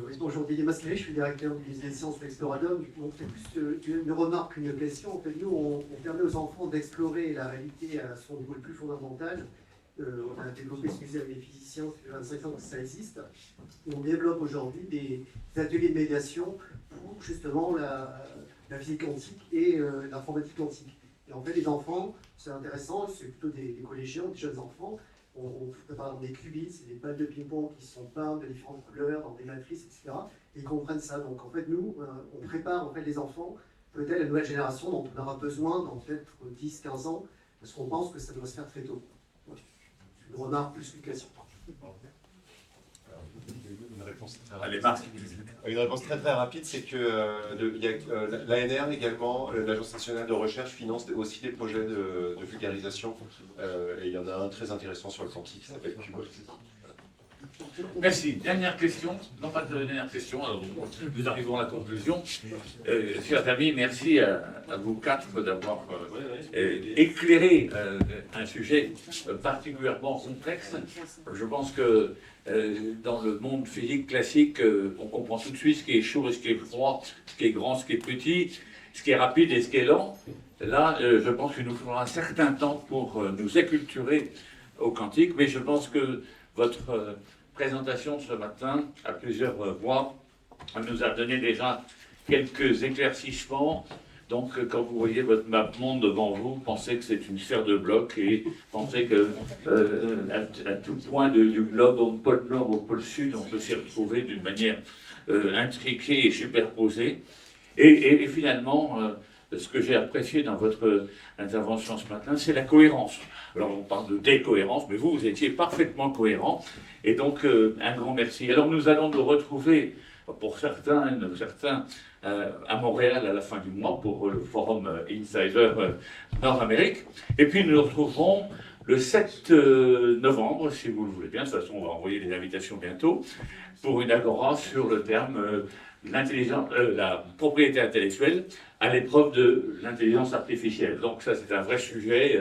Oui, bonjour, Didier Masquelet, je suis directeur du lycée des sciences de l'Exploradum. C'est plus une remarque qu'une question. En fait, nous, on permet aux enfants d'explorer la réalité à son niveau le plus fondamental. On a développé ce musée avec les physiciens, ça fait 25 ans que ça existe. On développe aujourd'hui des ateliers de médiation pour justement la physique quantique et l'informatique quantique. Et en fait, les enfants, c'est intéressant, c'est plutôt des collégiens, des jeunes enfants. On prépare des qubits, c'est des balles de ping-pong qui sont peintes de différentes couleurs, dans des matrices, etc. Et ils comprennent ça. Donc en fait, nous, on prépare en fait, les enfants, peut-être la nouvelle génération dont on aura besoin dans peut-être 10-15 ans, parce qu'on pense que ça doit se faire très tôt. Une remarque plus qu'une question. Une réponse très très rapide, c'est que l'ANR également, l'Agence nationale de recherche, finance aussi des projets de vulgarisation. Et il y en a un très intéressant sur le quantique qui s'appelle QBOT. Merci. Dernière question. Non, pas de dernière question. Alors, nous arrivons à la conclusion. Chers amis, merci à vous quatre d'avoir éclairé un sujet particulièrement complexe. Je pense que dans le monde physique classique, on comprend tout de suite ce qui est chaud et ce qui est froid, ce qui est grand, ce qui est petit, ce qui est rapide et ce qui est lent. Là, je pense qu'il nous faudra un certain temps pour nous acculturer au quantique, mais je pense que votre présentation ce matin, à plusieurs voix, nous a donné déjà quelques éclaircissements. Donc, quand vous voyez votre map monde devant vous, pensez que c'est une sphère de blocs et pensez que à tout point du globe, au pôle nord, au pôle sud, on peut s'y retrouver d'une manière intriquée et superposée. Et finalement, ce que j'ai apprécié dans votre intervention ce matin, c'est la cohérence. Alors, on parle de décohérence, mais vous étiez parfaitement cohérent. Et donc, un grand merci. Alors, nous allons nous retrouver, pour certains à Montréal à la fin du mois, pour le forum Insider Nord-Amérique. Et puis, nous nous retrouverons le 7 novembre, si vous le voulez bien. De toute façon, on va envoyer les invitations bientôt, pour une agora sur le terme la propriété intellectuelle à l'épreuve de l'intelligence artificielle. Donc ça, c'est un vrai sujet.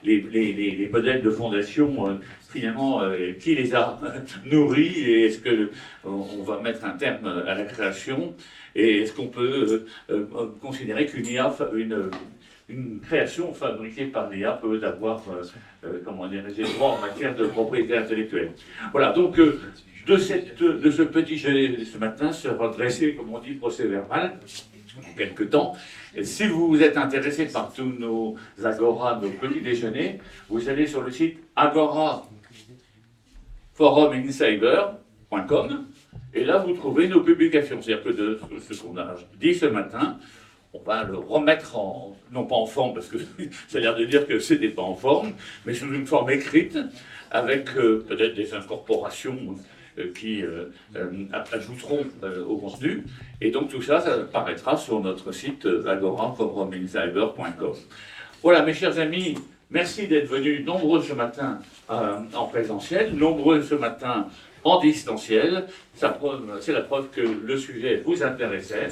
Les modèles de fondation, finalement, qui les a nourris et est-ce qu'on va mettre un terme à la création et est-ce qu'on peut considérer qu'une IA, une création fabriquée par l'IA peut avoir des droits en matière de propriété intellectuelle. Voilà, donc de ce petit jeu ce matin sera dressé, comme on dit, procès-verbal, en quelque temps. Et si vous êtes intéressé par tous nos agora, nos petits déjeuners, vous allez sur le site agoraforuminsider.com Et là, vous trouvez nos publications. C'est-à-dire que de ce qu'on a dit ce matin, on va le remettre en, non pas en forme, parce que ça a l'air de dire que ce n'était pas en forme, mais sous une forme écrite, avec peut-être des incorporations qui ajouteront au contenu. Et donc tout ça, ça apparaîtra sur notre site agora.romincyber.com. Voilà, mes chers amis, merci d'être venus nombreux ce matin en présentiel, nombreux ce matin en distanciel. C'est la preuve que le sujet vous intéressait.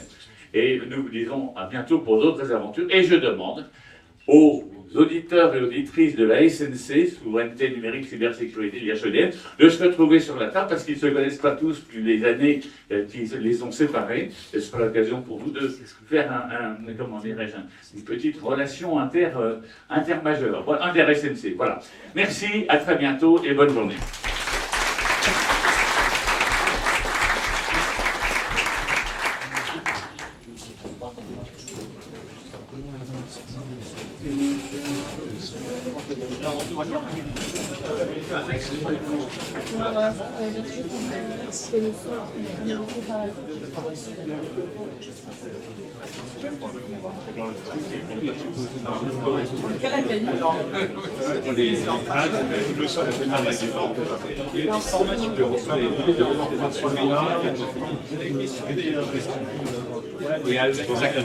Et nous vous disons à bientôt pour d'autres aventures. Et je demande aux auditeurs et auditrices de la SNC, Souveraineté numérique, cybersécurité, l'IHEDN, de se retrouver sur la table parce qu'ils ne se connaissent pas tous depuis les années qui les ont séparés. Et ce sera l'occasion pour vous de faire comment dirais-je, une petite relation intermajeure, inter-SNC. Voilà. Merci, à très bientôt et bonne journée. C'est pour ça que